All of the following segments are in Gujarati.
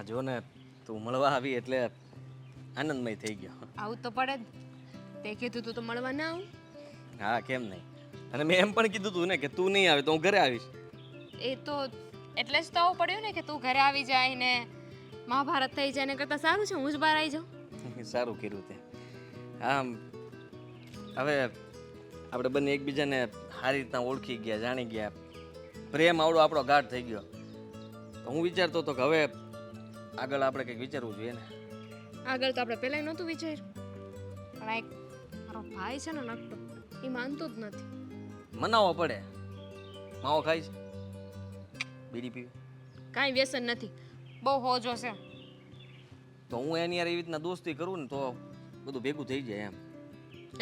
હા જો ને તું મળવા આવી એટલે આનંદમય થઈ ગયો. આવું તો પડે જ. તે કીધું તું તો મળવા ના આવું. હા કેમ નહીં, અને મેં એમ પણ કીધું તું ને કે તું નહીં આવે તો હું ઘરે આવીશ. એ તો એટલે જ તો આવું પડ્યું ને કે તું ઘરે આવી જાય ને મહાભારત થઈ જાય ને કરતાં સારું છે હું જ બહાર આવી જાઉં. સારું કર્યું તે. હા હવે આપણે બંને એકબીજાને સારી રીતના ઓળખી ગયા, જાણી ગયા, પ્રેમ આવડો આપણો ગાઢ થઈ ગયો. તો હું વિચારતો હતો કે હવે આગળ આપણે કંઈક વિચારવું જોઈએ ને. આગળ તો આપણે પહેલાંય નહોતું વિચાર્યું, પણ આ એક મારો ભાઈ છે ને નકટો, એ માનતો જ નથી. મનાવવો પડે. માવો ખાય છે, બીડી પીવી, કાંઈ વ્યસન નથી, બહુ હોજો છે. તો હું એની યાર એવી રીતના દોસ્તી કરું ને તો બધું ભેગું થઈ જાય એમ.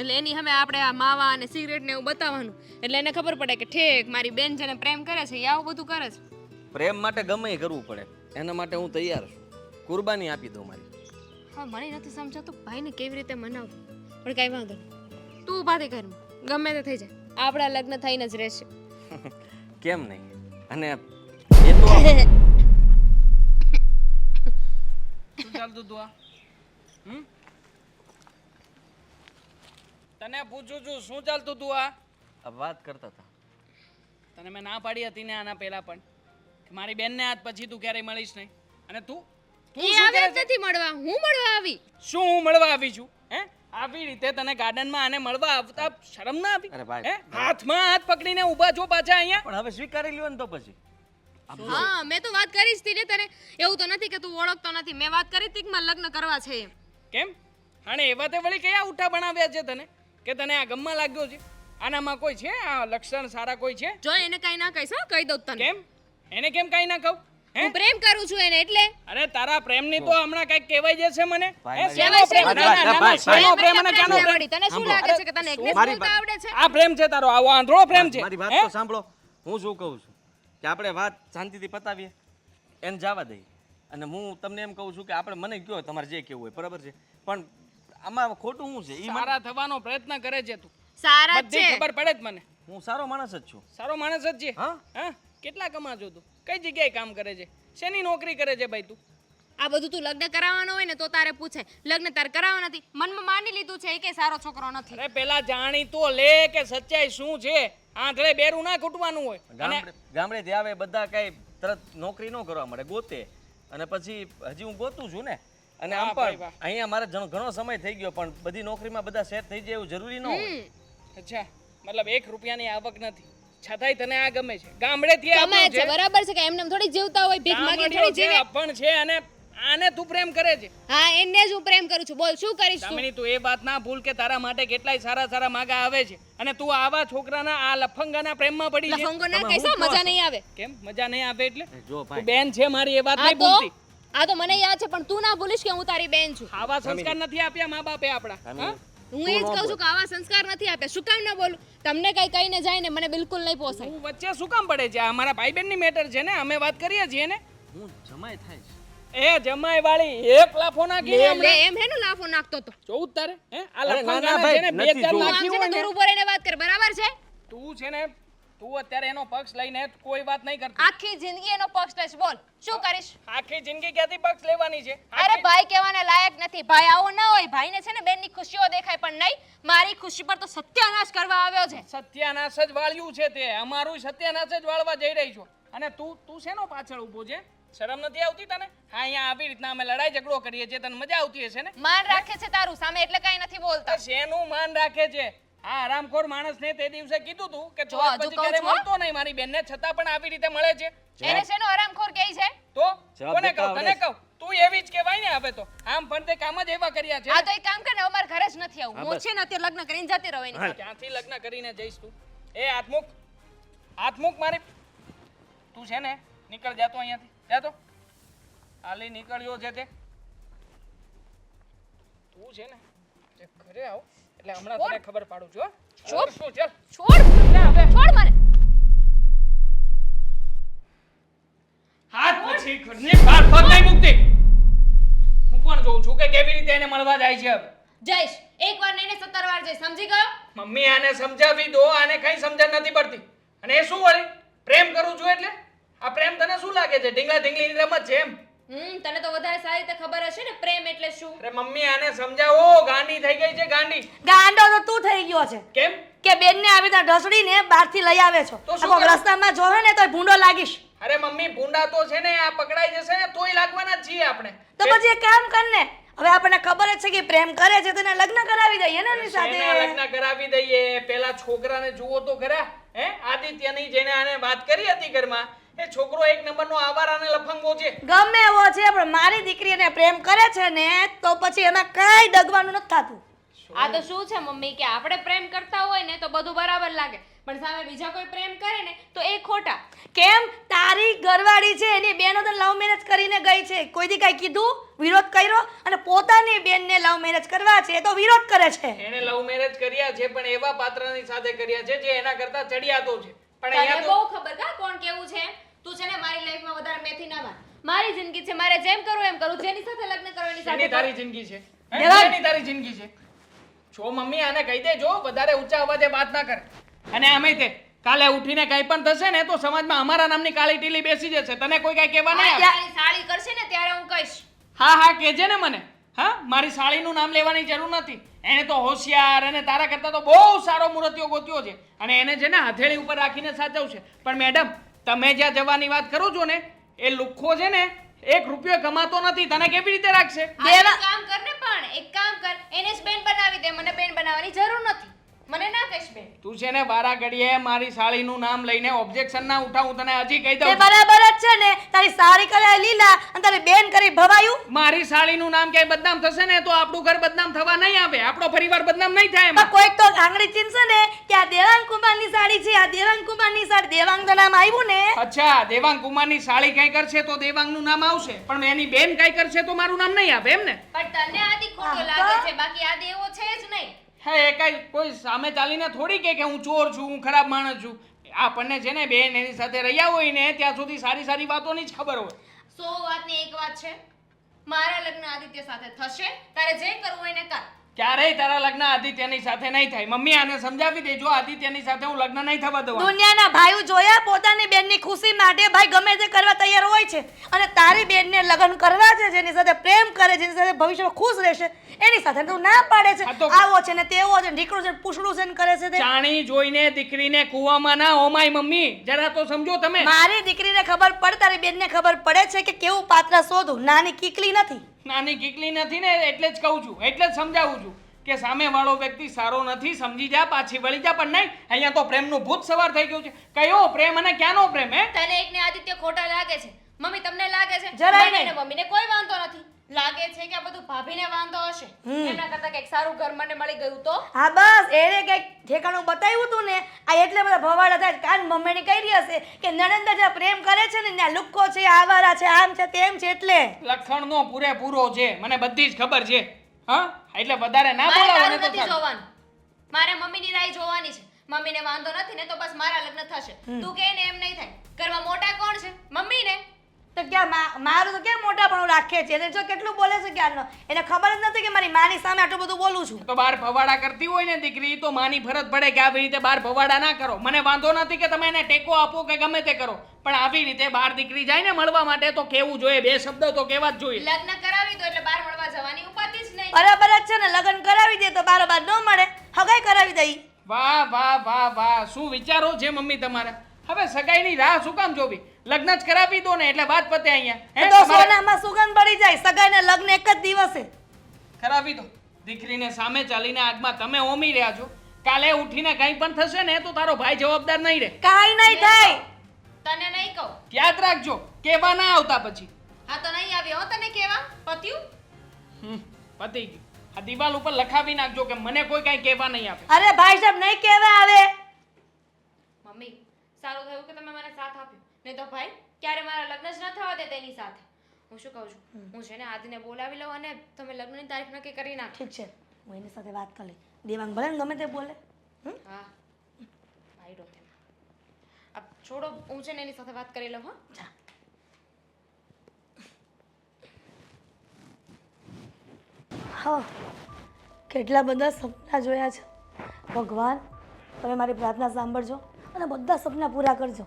એટલે એની સામે આપણે આ માવા અને સિગરેટ ને એવું બતાવવાનું, એટલે એને ખબર પડે કે ઠેક મારી બેન જેને પ્રેમ કરે છે એ આવું બધું કરે છે. પ્રેમ માટે ગમે એ કરવું પડે, એના માટે હું તૈયાર છું. કુરબાની આપી દઉં મારી. હા મને નથી સમજાતું ભાઈને કેવી રીતે મનાવવું, પણ કાંઈ વાંધો નહીં, તું ઊભા થઈ ઘરમાં, ગમે તે થઈ જાય, આપણા લગ્ન થઈને જ રહેશે. કેમ નહીં? અને એ તો શું ચાલતું તું આ? તને પૂછું છું શું ચાલતું તું આ? વાત કરતા હતા. તને મેં ના પાડી હતી ને આના પહેલા પણ કે મારી બેનને આજ પછી તું ક્યારેય મળીશ નહીં. અને તું એ આવે જ નથી મળવા, હું મળવા આવી. શું હું મળવા આવી છું? હે આવી રીતે તને ગાર્ડનમાં આને મળવા આવતા શરમ ના આવી? અરે ભાઈ. હે હાથમાં હાથ પકડીને ઊભા છો પાછા અહીંયા? પણ હવે સ્વીકારી લ્યો ને તો પછી. હા મેં તો વાત કરી જ હતી ને તને, એવું તો નથી કે તું ઓળખતો નથી, મેં વાત કરી હતી કે મારે લગ્ન કરવા છે એમ. કેમ આને એવા તે વળી કયા ઉઠા બનાવ્યા છે તને કે તને આ ગમમાં લાગ્યો છે? આનામાં કોઈ છે આ લક્ષણ સારા કોઈ છે? જો એને કાંઈ ના કહીશ, કહી દઉં તને. કેમ એને કેમ કાંઈ ના કહું? હું પ્રેમ કરું છું એને એટલે. અરે તારા પ્રેમની તો હમણાં કઈક કહેવાય જશે મને. ભાઈ, હે, ભાઈ, શેનો પ્રેમ? ભાઈ, ના, ના, ના, ભાઈ, શેનો પ્રેમ પ્રેમ અને એટલે ક્યાંનો પ્રેમ પ્રેમ? વળી. તને શું લાગે છે કે તને એકને મારી બોલતા આવડે છે? આ પ્રેમ છે તારો, આવો આંધળો પ્રેમ છે. મારી વાત હે? તો સાંભળો. હું શું કહું છું કે આપણે વાત શાંતિથી પતાવીએ, એને જવા દઈએ. અને હું તમને એમ કહું છું કે આપણે મને કયો તમારે જે કેવું હોય બરાબર છે, પણ આમાં ખોટું શું છે? સારા થવાનો પ્રયત્ન કરે છે તું, સારા જ બધી છે. ખબર પડે જ મને. હું સારો માણસ જ છું. સારો માણસ જ છે. હા? હા કેટલા કમાજો તું? કઈ જગ્યાએ કામ કરે છે? શેની નોકરી કરે છે ભાઈ તું? આ બધું તું લગ્ન કરાવવાનો હોય ને તો તારે પૂછે, લગ્ન તારે કરાવવા નથી, મનમાં માની લીધું છે એ કે સારો છોકરો નથી. અરે પેલા જાણી તો લે કે સચ્ચાઈ શું છે. આંધળે બેરું ના ખૂટવાનું હોય. અને ગામડેથી આવે બધા કઈ તરત નોકરી ન કરવા મળે, ગોતે. અને પછી હજી હું ગોતું છું ને. અને આમ વાહ ભાઈ પણ વાહ. અહીંયા મારે ઘણો સમય થઈ ગયો, પણ બધી નોકરીમાં બધા સેટ થઈ જાય એવું જરૂરી ન હોય. અચ્છા મતલબ 1 રૂપિયાની આવક નથી છતાંય તને આ ગમે છે? ગામડેથી કમાય આવ્યો છે છે, બરાબર છે કે એમને એમ થોડી જીવતા હોય, ભીખ માગી ગામડિયો થોડી છે, જીવે. અપણ છે અને આને તું પ્રેમ કરે છે? હા એને જ હું પ્રેમ કરું છું, બોલ શું કરીશ તું? દામિની તું એ વાત ના ભૂલ કે તારા માટે કેટલાય સારા સારા માગા આવે છે અને તું આવા છોકરાના આ લફંગાના પ્રેમમાં પડી છે. લફંગો ના તમે કહીશ, હું મજા કહો નહીં આવે. કેમ મજા નહીં આવે એટલે? જો તું ભાઈ, બેન છે મારી, એ વાત આ નહીં તો ભૂલતી. આ તો મને યાદ છે, પણ તું ના ભૂલીશ કે હું તારી બેન છું. આવા સંસ્કાર નથી આપ્યા મા બાપે આપણા. હા? હું એ જ કહું છું કે આવા સંસ્કાર નથી આપ્યા. શું કામ ના બોલું? તમને કઈ કહીને જાય ને મને બિલકુલ નહીં પોસાય. તું વચ્ચે શું કામ પડે છે? આ અમારા ભાઈ બેનની મેટર છે ને, અમે વાત કરીએ છીએ ને. હું જમાઈ થાય છે. એ જમાઈ વાળી એક લાફો નાખી લે હમણાં. લે એમ હેનો લાફો નાખતો તો. જોવું જ તારે? હે આ અરે ના, ના, લફંગાના ભાઈ, છે ને બે નથી ચાર જોવું. તું આમ નાખી છે હોય ને ને, દૂર ઉભો રહીને વાત કર, બરાબર છે? તું છે ને તું અત્યારે એનો પક્ષ લઈને કોઈ વાત નહીં કરતી. આખી જિંદગી એનો પક્ષ લઈશ, બોલ શું કરીશ? આખી જિંદગી ક્યાંથી પક્ષ લેવાની છે? અરે ભાઈ કહેવાને લાયક નથી. ભાઈ આવો ના હોય. ભાઈને છે ને બેનની ખુશીઓ દેખાય, પણ નહીં, મારી ખુશી પર તો સત્યાનાશ કરવા આવ્યો છે. સત્યાનાશ જ વાળ્યું છે તે, અમારું સત્યાનાશ જ વાળવા જઈ રહી છો. અને તું શેનો પાછળ ઊભો છે? શરમ નથી આવતી તને? હા અહીંયા આવી રીતના અમે લડાઈ ઝઘડો કરીએ છીએ, તને મજા આવતી હશે ને? માન રાખે છે તારું સામે એટલે કઈ નથી બોલતા. તો શેનું માન રાખે છે? આ હરામખોર માણસને તે દિવસે કીધું તું કે જો, તું હજુ પછી કહું ક્યારે છું, હો? મળતો નહીં મારી બેનને, છતાં પણ આવી રીતે મળે છે. એને શેનો હરામખોર કહે છે? તો જવાબ કોને દેતા કહું? તને આવડે છે? કહું? તું એવી જ કહેવાય ને હવે તો. આમ પણ તે કામ જ એવા કર્યા છે. આ તો એક કામ કર ને, અમારા ઘરે જ નથી આવું. હા, હું બસ. છે ને અત્યારે લગ્ન કરીને જતી રહો એની સાથે. ક્યાંથી લગ્ન કરીને જઈશ તું? એ હાથમુખ મારી. તું છે ને નીકળ જાતો અહીંયાથી, જાતો હાલી નીકળ્યો છે તે. તું છે ને જે ઘરે આવ એટલે હમણાં તને ખબર પાડું છું. હો? છોડ. શું ચાલ છોડ જા હવે. છોડ મને. હાથ પછી ઘરની બહાર પગ નહીં મૂકતી. હું પણ જોઉં છું કે કેવી રીતે એને મળવા જાય છે હવે. જઈશ એકવાર નહીં ને 17 વાર જઈશ, સમજી ગયો? મમ્મી આને સમજાવી દો, આને કઈ સમજણ નથી પડતી. અને એ શું વળી પ્રેમ કરું છું એટલે? આ પ્રેમ તને શું લાગે છે? ઢીંગલા ઢીંગલીની રમત છે એમ? તને તો વધારે સારી રીતે ખબર હશે ને પ્રેમ એટલે શું. અરે મમ્મી આને સમજાવો, ગાંડી થઈ ગઈ છે ગાંડી. ગાંડો તો તું થઈ ગયો છે કેમ? કે બેનને આવી રીતે ઢસડીને બહારથી લઈ આવે છો. તો શું આ કોક કરું? રસ્તામાં જોવે ને તોય ભૂંડો લાગીશ. અરે મમ્મી ભૂંડા તો છે ને આ પકડાઈ જશે ને તોય લાગવાના જ છીએ આપણે. તો પછી એક કામ કર ને, હવે આપણને ખબર જ છે કે પ્રેમ કરે છે તો એને લગ્ન કરાવી દઈએ ને એની શેના સાથે. લગ્ન કરાવી દઈએ? પેલા છોકરાને જુઓ તો ખરા. આદિત્યની જેને આને વાત કરી હતી ઘરમાં, એ છોકરો એક નંબરનો આવાર અને લફંગો છે. ગમે એવો છે પણ મારી દીકરીને પ્રેમ કરે છે ને તો પછી એમાં કાંઈ ડગવાનું નથી થતું. આ તો શું છે મમ્મી કે આપણે પ્રેમ કરતા હોય ને તો બધું બરાબર લાગે, પણ સામે બીજા કોઈ પ્રેમ કરે ને તો એ ખોટા. કેમ? તારી ઘરવાળી છે એની બેનો તો લવ મેરેજ કરીને ગઈ છે, કોઈ દી કાંઈ કીધું, વિરોધ કર્યો? અને પોતાની બેનને લવ મેરેજ કરવા છે તો વિરોધ કરે છે. એને લવ મેરેજ કર્યા છે પણ એવા પાત્રની સાથે કર્યા છે જે એના કરતા ચડિયાતો છે. પણ તને અહીંયા બહુ તો ખબર કા કોણ કેવું છે. તું છે ને મારી લાઈફમાં વધારે મેથી ના માર. મારી જિંદગી છે, મારે જેમ કરવું એમ કરું, જેની સાથે લગ્ન કરો એની સાથે એની કરું. તારી જિંદગી છે. દેવાંગ! એની તારી જિંદગી છે. જો મમ્મી આને કહી દેજો વધારે ઊંચા અવાજે વાત ના કરે. અને આમે તે કાલે ઉઠીને કઈ પણ થશે ને તો સમાજમાં અમારા નામની કાળી ટીલી બેસી જશે. તને કોઈ કઈ કહેવા નહીં આવે. તારી સાળી કરશે ને ત્યારે હું કહીશ. હા હા કહેજે ને મને. હા મારી સાળીનું નામ લેવાની જરૂર નથી. એને તો હોશિયાર અને તારા કરતા તો બહુ સારો મૂર્તિઓ ગોત્યો છે અને એને છે ને હથેળી ઉપર રાખીને સાચવશે. પણ મેડમ તમે જ્યાં જવાની વાત કરો છો ને એ લુખ્ખો છે ને 1 રૂપિયો કમાતો નથી. તને કેવી રીતે રાખશે? આ એક કામ કર ને, પણ એક કામ કર, એને જ બેન બનાવી દે. મને બેન બનાવવાની જરૂર નથી. મને ના કહીશ બેન. તું છે ને બારા ઘડીએ મારી સાળીનું નામ લઈને ઓબ્જેક્શન ના ઉઠાવું. તને હજી કહી તે દઉં બરાબર જ છે ને, તારી સારી કરે લીલા અને તારી બેન કરી ભવાયું. મારી સાળીનું નામ ક્યાંય બદનામ થશે ને તો આપણું ઘર બદનામ થવા નહીં આવે. આપણો પરિવાર બદનામ નહીં થાય પણ એમાં. કોઈક તો આંગળી ચીનશે ને કે આ દેવાંગ કુમારની સાડી છે, આ દેવાંગ કુમારની સાડી. દેવાંગ તો નામ આવ્યું ને. અચ્છા દેવાંગ કુમારની સાળી કઈ કરશે તો દેવાંગનું નામ આવશે, પણ એની બેન કઈ કરશે તો મારું નામ નહીં આવે એમ ને? પણ તને આદિ ખોટો હા, લાગે તો? છે, બાકી આદિ એવો છે જ નહીં. હે એ કઈ કોઈ સામે ચાલીને થોડી કે હું ચોર છું, હું ખરાબ માણસ છું. આપણને છે ને બેન એની સાથે રહ્યા હોય ને ત્યાં સુધી સારી સારી વાતોની જ ખબર હોય. 100 વાતની એક વાત છે, મારા લગ્ન આદિત્ય સાથે થશે. તારે જે કરવું હોય ને કર. ક્યારેય તારા લગ્ન આદિત્યની સાથે નહીં થાય. મમ્મી આને સમજાવી દેજો આદિત્યની સાથે હું લગ્ન નહીં થવા દઉં. દુનિયાના ભાઈઓ જોયા પોતાની બેનની ખુશી માટે ભાઈ ગમે તે કરવા તૈયાર હોય છે, અને તારી બેનને લગ્ન કરવા છે જેની સાથે પ્રેમ કરે, જેની સાથે ભવિષ્યમાં ખુશ રહેશે, એની સાથે તું ના પાડે છે. હા તો- આવો છે ને તેવો છે, ઢીકડું છે, પૂછડું છે ને કરે છે તે. ચાણી જોઈને દીકરીને કૂવામાં ના ઓમાય મમ્મી, જરા તો સમજો તમે. મારી દીકરીને ખબર પડે, તારી બેનને ખબર પડે છે કે કેવું પાત્ર શોધું. નાની કીકલી નથી. નાની કીકલી નથી ને એટલે જ કહું છું, એટલે જ સમજાવું છું કે સામે વાળો વ્યક્તિ સારો નથી. સમજી જા, પાછી વળી જા. પણ નહીં, અહીંયા તો પ્રેમનું ભૂત સવાર થઈ ગયું છે. કયો પ્રેમ અને ક્યાંનો પ્રેમ? હે તને એકને આદિત્ય ખોટા લાગે છે. મમ્મી તમને લાગે છે? જરાય મને નહીં. ને મમ્મીને કોઈ વાંધો નથી. લાગે છે કે આ બધું ભાભીને વાંધો હશે. એના કરતા કંઈક સારું ઘર મને મળી ગયું તો. હા બસ એને કઈક ઠેકાણું બતાવ્યું તું ને, આ એટલે બધા ભવાડા થાય. કાન મમ્મીને કહી રહી હશે કે નણંદ જ્યાં પ્રેમ કરે છે ને ત્યાં લુક્કો છે, આવારા છે, આમ છે, તેમ છે. એટલે લખણનો પૂરેપૂરો છે, મને બધી જ ખબર છે. હા એટલે વધારે ના મારે બોલાવો તારું ને તો નથી સારું. જોવાનું. મારે મમ્મીની રાય જોવાની છે. મમ્મીને વાંધો નથી ને તો બસ મારા લગ્ન થશે. તું કહે ને એમ નહીં થાય. ઘરમાં મોટા કોણ છે? મમ્મી ને. તો ક્યાં મારું તો કેમ મોટાપણું રાખે છે? એને જો કેટલું બોલે છે ક્યારનો, એને ખબર જ નથી કે મારી માની સામે આટલું બધું બોલું છું. તો બાર ભવાડા કરતી હોય ને દીકરી તો માની ફરજ પડે કે આવી રીતે બાર ભવાડા ના કરો. મને વાંધો નથી કે તમે એને ટેકો આપો કે ગમે તે કરો, પણ આવી રીતે બાર દીકરી જાય ને મળવા માટે તો કેવું જોઈએ, 2 શબ્દ તો કેવા જ જોઈએ. લગ્ન કરાવી દો એટલે બાર મળવા જવાની ઉપાધિ જ નહીં. બરાબર જ છે ને, લગ્ન કરાવી દે તો બારોબાર ન મળે, હગાઈ કરાવી દઈ. વાહ વાહ વાહ વાહ, શું વિચારો છે મમ્મી તમારા. હવે સગાઈની રાહ શું કામ જોવી? લગ્ન જ કરાવી દો ને એટલે વાત પતે અહીંયા. હે, તો તમારે સોનામાં સુગંધ પડી જાય. સગાઈ ને લગ્ન એક જ દિવસે. કરાવી દો. દીકરીને સામે ચાલીને આગમાં તમે ઓમી રહ્યા છો. કાલે ઉઠીને કંઈ પણ થશે ને તો તારો ભાઈ જવાબદાર નહીં રહે. કાંઈ નહીં થાય. તને નહીં કહું. યાદ રાખજો, કેવા ના આવતા પછી. હા તો નહીં આવ્યો હો તને કેવા પત્યું. પતી ગયું. આ દિવાલ ઉપર લખાવી નાખજો કે મને કોઈ કાંઈ કહેવા નહીં આપે. અરે ભાઈ સાહેબ નહીં કહેવા આવે. મમ્મી સારું થયું કે તમે મને સાથ આપ્યો, નહીં તો ભાઈ ક્યારે મારા લગ્ન જ ન થવા દે તેની સાથે. હું શું કહું છું, હું છે ને આદિને બોલાવી લઉં અને તમે લગ્નની તારીખ નક્કી કરી નાખો. ઠીક છે, હું એની સાથે વાત કરી લઈ. દેવાંગ ભલે ને ગમે તે બોલે. હા ભાઈડો તેમાં. આ છોડો, હું છે ને એની સાથે વાત કરી લઉં. હા જા. હા, કેટલા બધા સપના જોયા છે. ભગવાન તમે મારી પ્રાર્થના સાંભળજો અને બધા સપના પૂરા કરજો.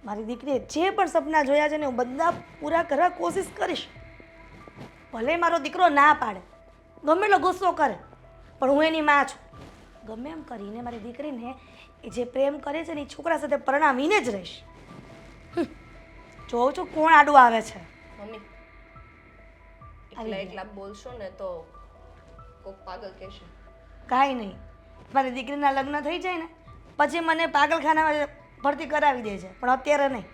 મારી દીકરીએ જે પણ સપના જોયા છે ને હું બધા પૂરા કરવા કોશિશ કરીશ. ભલે મારો દીકરો ના પાડે, ગમે એટલો ગુસ્સો કરે, પણ હું એની માં છું. ગમે એમ કરીને મારી દીકરીને એ જે પ્રેમ કરે છે ને એ છોકરા સાથે પરણાવીને જ રહીશ. જોઉં છું કોણ આડું આવે છે. મમ્મી એકલા એકલા બોલશો ને તો કોક પાગલ કહેશે. કાંઈ નહીં, મારી દીકરીના લગ્ન થઈ જાય ને પછી મને પાગલખાનામાં ભરતી કરાવી દે છે, પણ અત્યારે નહીં.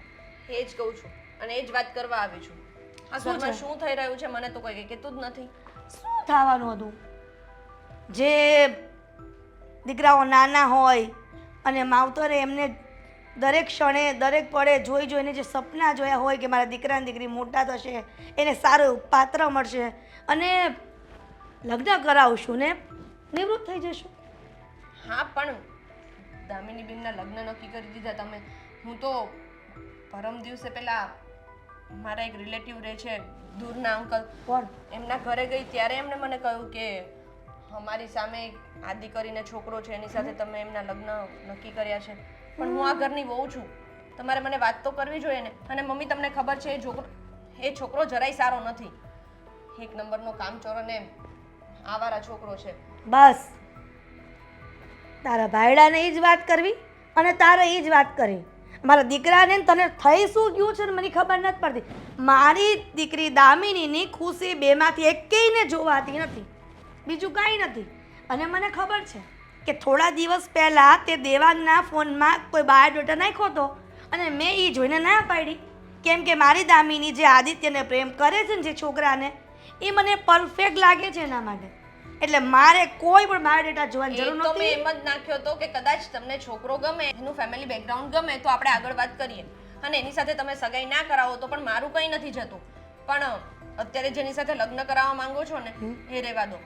એ જ કહું છું અને એ જ વાત કરવા આવી છું. આ ઘરમાં શું થઈ રહ્યું છે મને તો કોઈ કંઈ કહેતું જ નથી. શું થવાનું હતું? જે દીકરાઓ નાના હોય અને માવતરે એમને દરેક ક્ષણે દરેક પળે જોઈ જોઈને જે સપના જોયા હોય કે મારા દીકરા અને દીકરી મોટા થશે, એને સારું એવું પાત્ર મળશે અને લગ્ન કરાવશું ને નિવૃત્ત થઈ જશું. હા પણ દામિની બેનના લગ્ન નક્કી કરી દીધા તમે. હું તો પરમ દિવસે પેલા મારા એક રિલેટિવ રહે છે દૂરના અંકલ, કોણ? એમના ઘરે ગઈ ત્યારે એમણે મને કહ્યું કે અમારી સામે એક આદિ કરીને છોકરો છે એની સાથે તમે એમના લગ્ન નક્કી કર્યા છે. પણ હું આ ઘરની વહુ છું, તમારે મને વાત તો કરવી જોઈએ ને. અને મમ્મી તમને ખબર છે એ છોકરો જરાય સારો નથી. એક નંબરનો કામચોર અને આવારા છોકરો છે. બસ તારા ભાઈડાને એ જ વાત કરવી અને તારે એ જ વાત કરી. મારા દીકરાને ને તને થઈ શું ગયું છે ને મને ખબર નથી પડતી. મારી દીકરી દામિનીની ખુશી બેમાંથી એકેયને જોવાતી નથી, બીજું કાંઈ નથી. અને મને ખબર છે કે થોડા દિવસ પહેલાં તે દેવાંગના ફોનમાં કોઈ બાયોડેટા નાખ્યો હતો અને મેં એ જોઈને ના પાડી, કેમ કે મારી દામિની જે આદિત્યને પ્રેમ કરે છે ને જે છોકરાને, એ મને પરફેક્ટ લાગે છે એના માટે. એટલે મારે કોઈ પણ બાયોડેટા જોવાની જરૂર તો મેં નથી. એમ જ નાખ્યો હતો કે કદાચ તમને છોકરો ગમે, એનું ફેમિલી બેકગ્રાઉન્ડ ગમે તો આપણે આગળ વાત કરીએ અને એની સાથે તમે સગાઈ ના કરાવો તો પણ મારું કંઈ નથી જતું. પણ અત્યારે જેની સાથે લગ્ન કરાવવા માંગો છો ને એ રહેવા દો.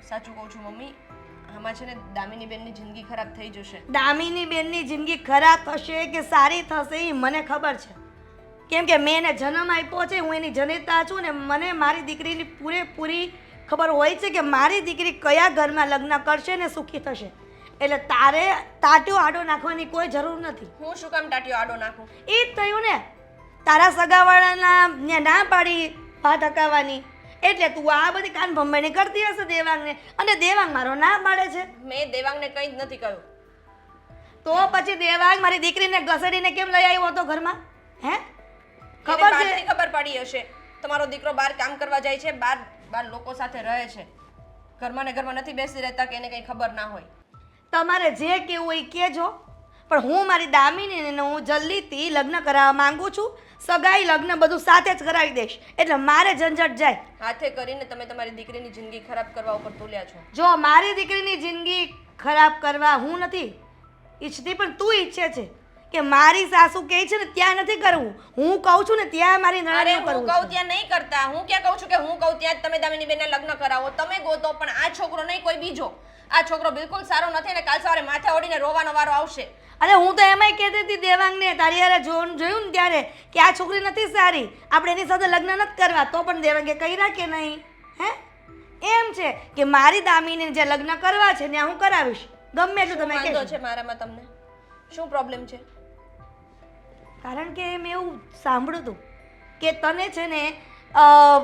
સાચું કહું છું મમ્મી, આમાં છે ને દામિની બેનની જિંદગી ખરાબ થઈ જશે. દામિની બેનની જિંદગી ખરાબ થશે કે સારી થશે એ મને ખબર છે, કેમ કે મેં એને જન્મ આપ્યો છે, હું એની જનેતા છું ને મને મારી દીકરીની પૂરેપૂરી ખબર હોય છે કે મારી દીકરી કયા ઘરમાં લગ્ન કરશે ને સુખી થશે. એટલે તારે તાટ્યો આડો નાખવાની કોઈ જરૂર નથી. હું શું કામ ટાટીઓ આડો નાખું? એ જ થયું ને, તારા સગાવાળાના ના પાડી ભાત હકાવવાની, એટલે તું આ બધી કાન ભંભણી કરતી હશે દેવાંગને, અને દેવાંગ મારો ના પાડે છે. મેં દેવાંગને કંઈ જ નથી કહ્યું. તો પછી દેવાંગ મારી દીકરીને ઘસેડીને કેમ લઈ આવ્યો હતો ઘરમાં? હે ખબર ખબર છે? છે, ખબર પડી હશે. તમારો દીકરો બહાર કામ કરવા જાય છે, બાર લોકો સાથે રહે છે, ઘરમાં ને ઘરમાં નથી બેસી રહેતા કે એને કંઈ ખબર ના હોય. તમારે જે કેવું હોય કહેજો, પણ હું મારી દામિનીને હું જલ્દીથી લગ્ન કરાવવા માંગુ છું. સગાઈ લગ્ન બધું સાથે જ કરાવી દઈશ, એટલે મારે ઝંઝટ જાય. હાથે કરીને તમે તમારી દીકરીની જિંદગી ખરાબ કરવા ઉપર તુલ્યા છો. જો મારી દીકરીની જિંદગી ખરાબ કરવા હું નથી ઈચ્છતી, પણ તું ઈચ્છે છે કે મારી સાસુ કહે છે ને ત્યાં નથી કરવું, હું કહું છું ને ત્યાં મારી અરે નણંદને હું કરવું કહું છે. ત્યાં નહીં કરતા. હું ક્યાં કહું છું કે હું કહું ત્યાં જ તમે દામિની બેનના લગ્ન કરાવો, તમે ગોતો, પણ આ છોકરો નહીં કોઈ બીજો. આ છોકરો બિલકુલ સારો નથી અને કાલ સવારે માથે ઓડીને રોવાનો વારો આવશે. અરે હું તો એમાંય કહેતી હતી દેવાંગને તારી યારે જોયું ને ત્યારે કે આ છોકરી નથી સારી, આપણે એની સાથે લગ્ન નથી કરવા, તો પણ દેવાંગે કર્યા કે નહીં? હે એમ છે કે મારી દામિનીને જે લગ્ન કરવા છે ત્યાં હું કરાવીશ, ગમે એટલું તમે વાંધો કહેજો. છે મારામાં તમને? શું પ્રોબ્લેમ છે? કારણ કે મેં એવું સાંભળ્યું હતું કે તને છે ને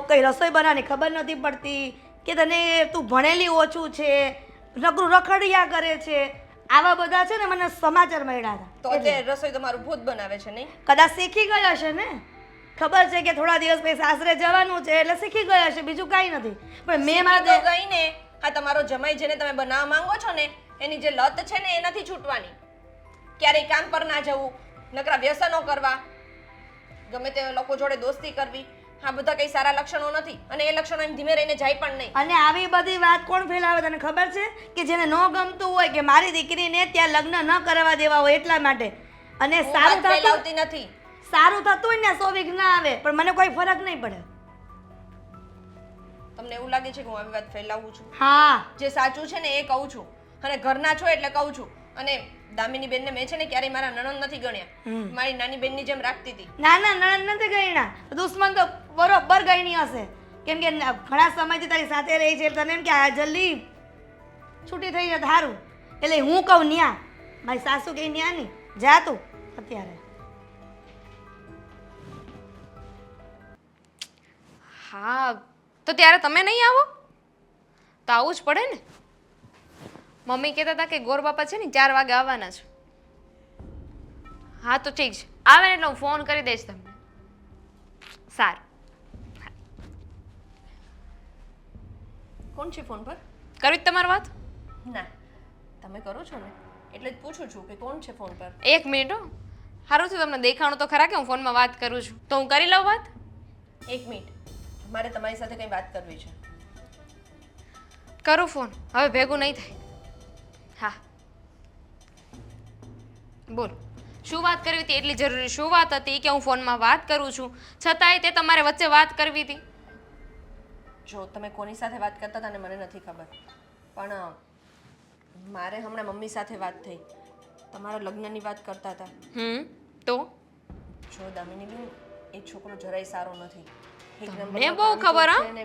કંઈ રસોઈ બનાવવાની ખબર નથી પડતી, કે તને તું ભણેલી ઓછું છે, નકરું રખડિયા કરે છે, આવા બધા છે ને મને સમાચાર મળ્યા હતા. તો અત્યારે રસોઈ તમારું ભૂત બનાવે છે નહીં? કદાચ શીખી ગયા હશે ને, ખબર છે કે થોડા દિવસ પછી સાસરે જવાનું છે એટલે શીખી ગયા હશે, બીજું કાંઈ નથી. પણ મેં તો મારા ગઈ ને, આ તમારો જમાઈ જેને તમે બનાવવા માંગો છો ને એની જે લત છે ને એ નથી છૂટવાની. ક્યારેય કામ પર ના જવું, નકરા વ્યસનો કરવા, ગમે તે લોકો જોડે દોસ્તી કરવી, આ બધા કઈ સારા લક્ષણો નથી અને એ લક્ષણો એમ ધીમે રહીને જાય પણ નહીં. અને આવી બધી વાત કોણ ફેલાવે તને ખબર છે? કે જેને ન ગમતું હોય કે મારી દીકરીને ત્યાં લગ્ન ન કરવા દેવા હોય એટલા માટે. અને હું સારું વાત થતું ફેલાવતી નથી. સારું થતું હોય ને 100 વિઘ્ન આવે, પણ મને કોઈ ફરક નહીં પડે. તમને એવું લાગે છે કે હું આવી વાત ફેલાવું છું? હા, જે સાચું છે ને એ કહું છું અને ઘરના છો એટલે કહું છું. અને દામિની બેનને મેં છે ને ક્યારેય મારા નણંદ નથી ગણ્યા, મારી નાની બેનની જેમ રાખતી હતી. ના ના નણંદ નથી ગયણા, દુશ્મન તો બરોબર ગયણી હશે, કેમ કે ઘણા સમયથી તારી સાથે રહી છે એટલે તને એમ કે આ જલ્દી છૂટી થઈ જાય સારું, એટલે હું કહું ન્યા, મારી સાસુ કહી ન્યા નહીં જા તું અત્યારે. હા તો ત્યારે તમે નહીં આવો તો આવવું જ પડે ને. મમ્મી કહેતા હતા કે ગોર બાપા છે ને 4 વાગે આવવાના છે. હા તો ઠીક છે, આવે ને એટલે હું ફોન કરી દઈશ તમને. સારું. કોણ છે ફોન પર? કરવી જ તમારી વાત? ના, તમે કરો છો ને એટલે જ પૂછું છું કે કોણ છે ફોન પર. 1 મિનિટ હો. સારું થયું તમને દેખાણું તો ખરા કે હું ફોનમાં વાત કરું છું. તો હું કરી લઉં વાત? 1 મિનિટ, મારે તમારી સાથે કંઈ વાત કરવી છે. કરું ફોન, હવે ભેગું નહીં થાય. હા બોલ, શું વાત કરવી હતી? એટલી જરૂરી શું વાત હતી કે હું ફોનમાં વાત કરું છું છતાંય તે તમારે વચ્ચે વાત કરવી હતી? જો તમે કોની સાથે વાત કરતા હતા ને મને નથી ખબર, પણ મારે હમણાં મમ્મી સાથે વાત થઈ. તમારા લગ્નની વાત કરતા હતા. તો જો દામિનીબેન, એ છોકરો જરાય સારો નથી. એક તમને નંબરનો બહુ કામચોર ખબર, છે હા? ને.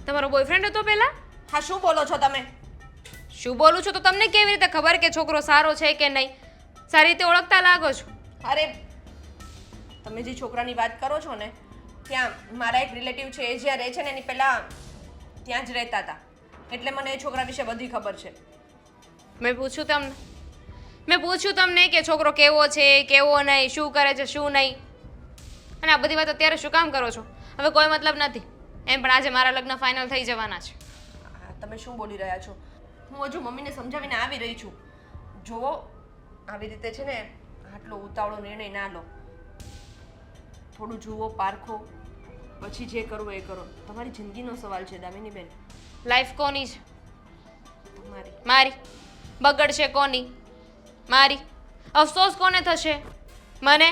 તમારો બોયફ્રેન્ડ હતો પહેલા? હા, શું બોલો છો તમે? શું બોલું છું તો તમને કેવી રીતે ખબર કે છોકરો સારો છે કે નહીં? સારી રીતે ઓળખતા લાગો છો. અરે, તમે જે છોકરાની વાત કરો છો ને, ત્યાં મારા એક રિલેટિવ છે, એ જ્યાં રહે છે ને એની પહેલાં ત્યાં જ રહેતા હતા, એટલે મને એ છોકરા વિશે બધી ખબર છે. મેં પૂછ્યું તમને કે છોકરો કેવો છે કેવો નહીં, શું કરે છે શું નહીં, અને આ બધી વાત અત્યારે શું કામ કરો છો? હવે કોઈ મતલબ નથી. એમ પણ આજે મારા લગ્ન ફાઇનલ થઈ જવાના છે. તમે શું બોલી રહ્યા છો? હું હજુ મમ્મીને સમજાવીને આવી રહી છું. જુઓ, આવી રીતે છે ને આટલો ઉતાવળો નિર્ણય ના લો. થોડું જુઓ, પારખો, પછી જે કરવું એ કરો. તમારી જિંદગીનો સવાલ છે દામિનીબેન. લાઈફ કોની છે? તમારી. મારી. બગડશે કોની? મારી. અફસોસ કોને થશે? મને.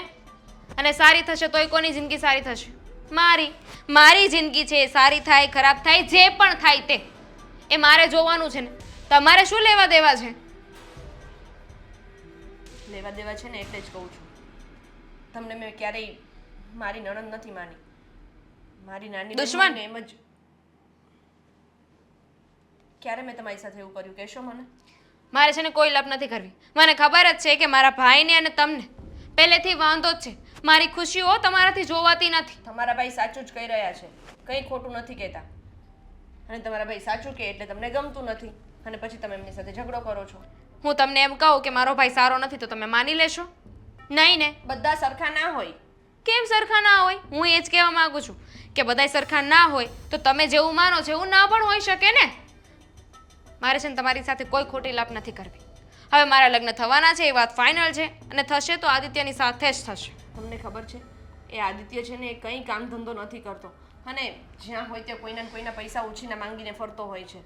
અને સારી થશે તોય કોની જિંદગી સારી થશે? મારી. મારી જિંદગી છે, સારી થાય ખરાબ થાય જે પણ થાય તે એ મારે જોવાનું છે ને. તમારે શું લેવા દેવા છે? લેવા દેવા છે ને એટલે જ કહું છું. તમને મેં ક્યારેય મારી નણંદ નથી માની. મારી નાની બેન દુશ્મન? હોય ને એમ જ. ક્યારે મેં તમારી સાથે એવું કર્યું કહેશો મને? મારે છે ને કોઈ લપ નથી કરવી. મને ખબર જ છે કે મારા ભાઈને અને તમને પહેલેથી વાંધો જ છે. મારી ખુશીઓ તમારાથી જોવાતી નથી. તમારા ભાઈ સાચું જ કહી રહ્યા છે, કંઈ ખોટું નથી કહેતા. અને તમારા ભાઈ સાચું કહે એટલે તમને ગમતું નથી અને પછી તમે એમની સાથે ઝઘડો કરો છો. હું તમને એમ કહું કે મારો ભાઈ સારો નથી તો તમે માની લેશો? નહીં ને? બધા સરખા ના હોય. કેમ સરખા ના હોય? હું એ જ કહેવા માંગુ છું કે બધાય સરખા ના હોય તો તમે જેવું માનો છો એવું ના પણ હોઈ શકે ને. મારે છે ને તમારી સાથે કોઈ ખોટી લાપ નથી કરવી. હવે મારા લગ્ન થવાના છે એ વાત ફાઇનલ છે, અને થશે તો આદિત્યની સાથે જ થશે. તમને ખબર છે એ આદિત્ય છે ને એ કંઈ કામ ધંધો નથી કરતો અને જ્યાં હોય ત્યાં કોઈના ને કોઈના પૈસા ઉછીના માંગીને ફરતો હોય છે.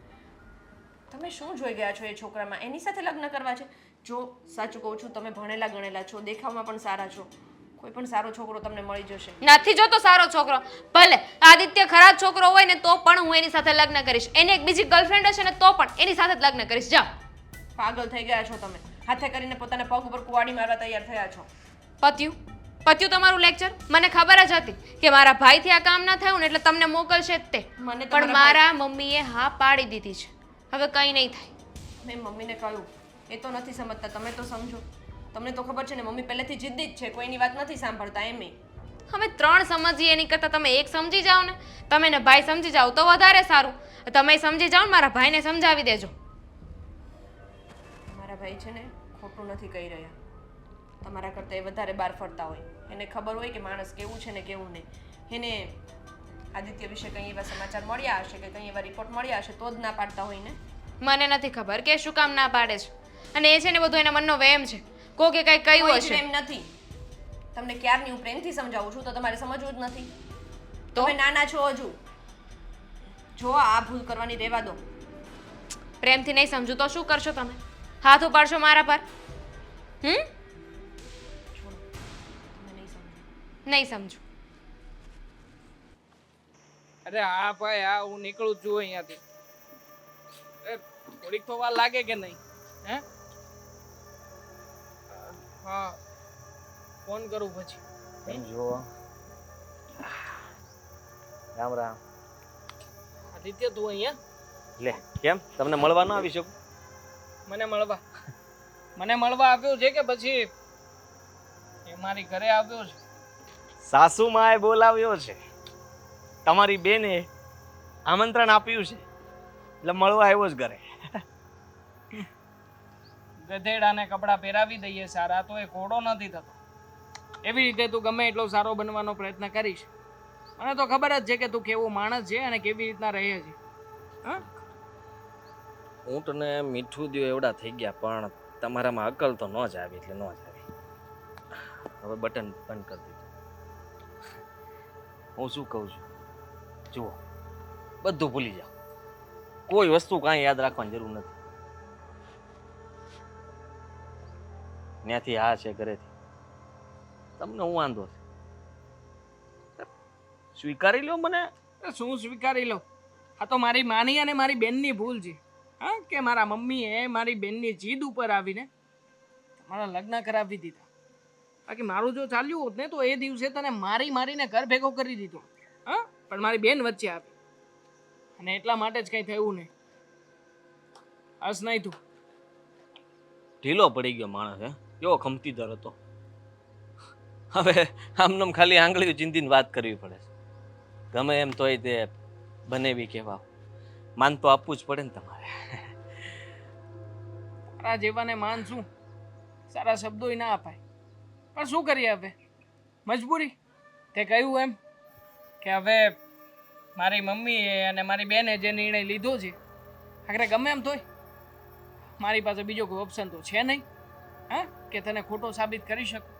તમે શું જોઈ ગયા છો એ છોકરામાં? એની સાથે લગ્ન કરવા છે? જો સાચું કહું છું, તમે ભણેલા ગણેલા છો, દેખાવમાં પણ સારા છો, કોઈ પણ સારો છોકરો તમને મળી જશે. નથી જોતો સારો છોકરો. ભલે આદિત્ય ખરાબ છોકરો હોય ને તો પણ હું એની સાથે લગ્ન કરીશ. એની એક બીજી ગર્લફ્રેન્ડ હશે ને તો પણ એની સાથે જ લગ્ન કરીશ. જાઓ. પાગલ થઈ ગયા છો તમે. હાથે કરીને પોતાના પગ ઉપર કુવાડી મારવા તૈયાર થયા છો. પત્યું તમારું લેક્ચર. મને ખબર જ હતી કે મારા ભાઈથી આ કામ ના થયું ને એટલે તમને મોકલશે જ તે. મને પણ મારા મમ્મીએ હા પાડી દીધી છે. હવે કંઈ નહીં થાય. મેં મમ્મીને કહ્યું, એ તો નથી સમજતા, તમે તો સમજો. તમને તો ખબર છે ને મમ્મી પહેલેથી જિદ્દી જ છે, કોઈની વાત નથી સાંભળતા એમ. અમે 3 સમજીએ એની કરતાં તમે 1 સમજી જાઓ ને. તમે ને ભાઈ સમજી જાઓ તો વધારે સારું. તમે સમજી જાઓ ને મારા ભાઈને સમજાવી દેજો. મારા ભાઈ છે ને ખોટું નથી કહી રહ્યા. તમારા કરતાં એ વધારે બહાર ફરતા હોય. એને ખબર હોય કે માણસ કેવું છે ને કેવું નહીં. એને આદિત્ય વિશે કંઈ એવા સમાચાર મળ્યા હશે કે કંઈ એવા રિપોર્ટ મળ્યા હશે તો જ ના પાડતા હોય ને. મને નથી ખબર કે શું કામ ના પાડે છે. અને એ છે ને બધું એના મનનો વહેમ છે. કોકે કંઈ કહ્યું કોઈ જ હશે. એમ નથી. તમને ક્યારની હું પ્રેમથી સમજાવું છું તો તમારે સમજવું જ નથી. તો? તમે નાના છો હજુ. જો આ ભૂલ કરવાની રહેવા દો. પ્રેમથી નહીં સમજુ તો શું કરશો તમે? હાથ ઉપાડશો મારા પર? છોડો, તમે નહીં સમજો. નહીં સમજુ. અરે હા ભાઈ, હા હું નીકળું છું અહીંયાથી. થોડીક તો વાર લાગે કે નહીં? હે? હા, ફોન કરું પછી. કેમ છો? રામ રામ. આદિત્ય તું અહીંયા? લે કેમ તમને મળવા ન આવી શકું? મને મળવા આવ્યો છે કે પછી એ મારી ઘરે આવ્યો છે? સાસુ માએ બોલાવ્યો છે. તમારી બેને આમંત્રણ આપ્યું છે એટલે મળવા આવ્યો જ ઘરે. ગધેડાને કપડાં પહેરાવી દઈએ સારા તો એ ઘોડો નથી થતો. એવી રીતે તું ગમે એટલો સારો બનવાનો પ્રયત્ન કરીશ, મને તો ખબર જ છે કે તું કેવો માણસ છે અને કેવી રીતના રહે છે. હા, ઊંટ ને મીઠું દ્યો એવડા થઈ ગયા, પણ તમારામાં અકલ તો ન જ આવી એટલે ન જ આવી. હવે બટન બંધ કરી દીધું. હું શું કહું છું, જુઓ, બધું ભૂલી જાઓ, કોઈ વસ્તુ કાંઈ યાદ રાખવાની જરૂર નથી. ત્યાંથી આ છે ઘરેથી, તમને હું વાંધો છે? સ્વીકારી લો મને. શું સ્વીકારી લો? આ તો મારી માની અને મારી બેનની ભૂલ છે. હા, કે મારા મમ્મીએ મારી બેનની જીદ ઉપર આવીને મારા લગ્ન કરાવી દીધા. બાકી મારું જો ચાલ્યું હોત ને તો એ દિવસે તને મારીને ઘર ભેગો કરી દીધો. હા, પણ મારી બેન વચ્ચે આવી અને એટલા માટે જ કંઈ થયું નહીં. હસ નહીં તું. ઢીલો પડી ગયો માણસ, હે કેવો ખમતીદાર હતો. હવે આમનામ ખાલી આંગળીઓ ચીંધીને વાત કરવી પડે છે. ગમે એમ તોય તે બનેવી કહેવા, માન તો આપવું જ પડે ને તમારે. તારા જેવાને માન શું, સારા શબ્દોય ના અપાય, પણ શું કરીએ હવે, મજબૂરી. તે કહ્યું એમ કે હવે મારી મમ્મીએ અને મારી બેને જે નિર્ણય લીધો છે, આખરે ગમે એમ તોય મારી પાસે બીજો કોઈ ઓપ્શન તો છે નહીં. હા, કે તને ખોટો સાબિત કરી શકું.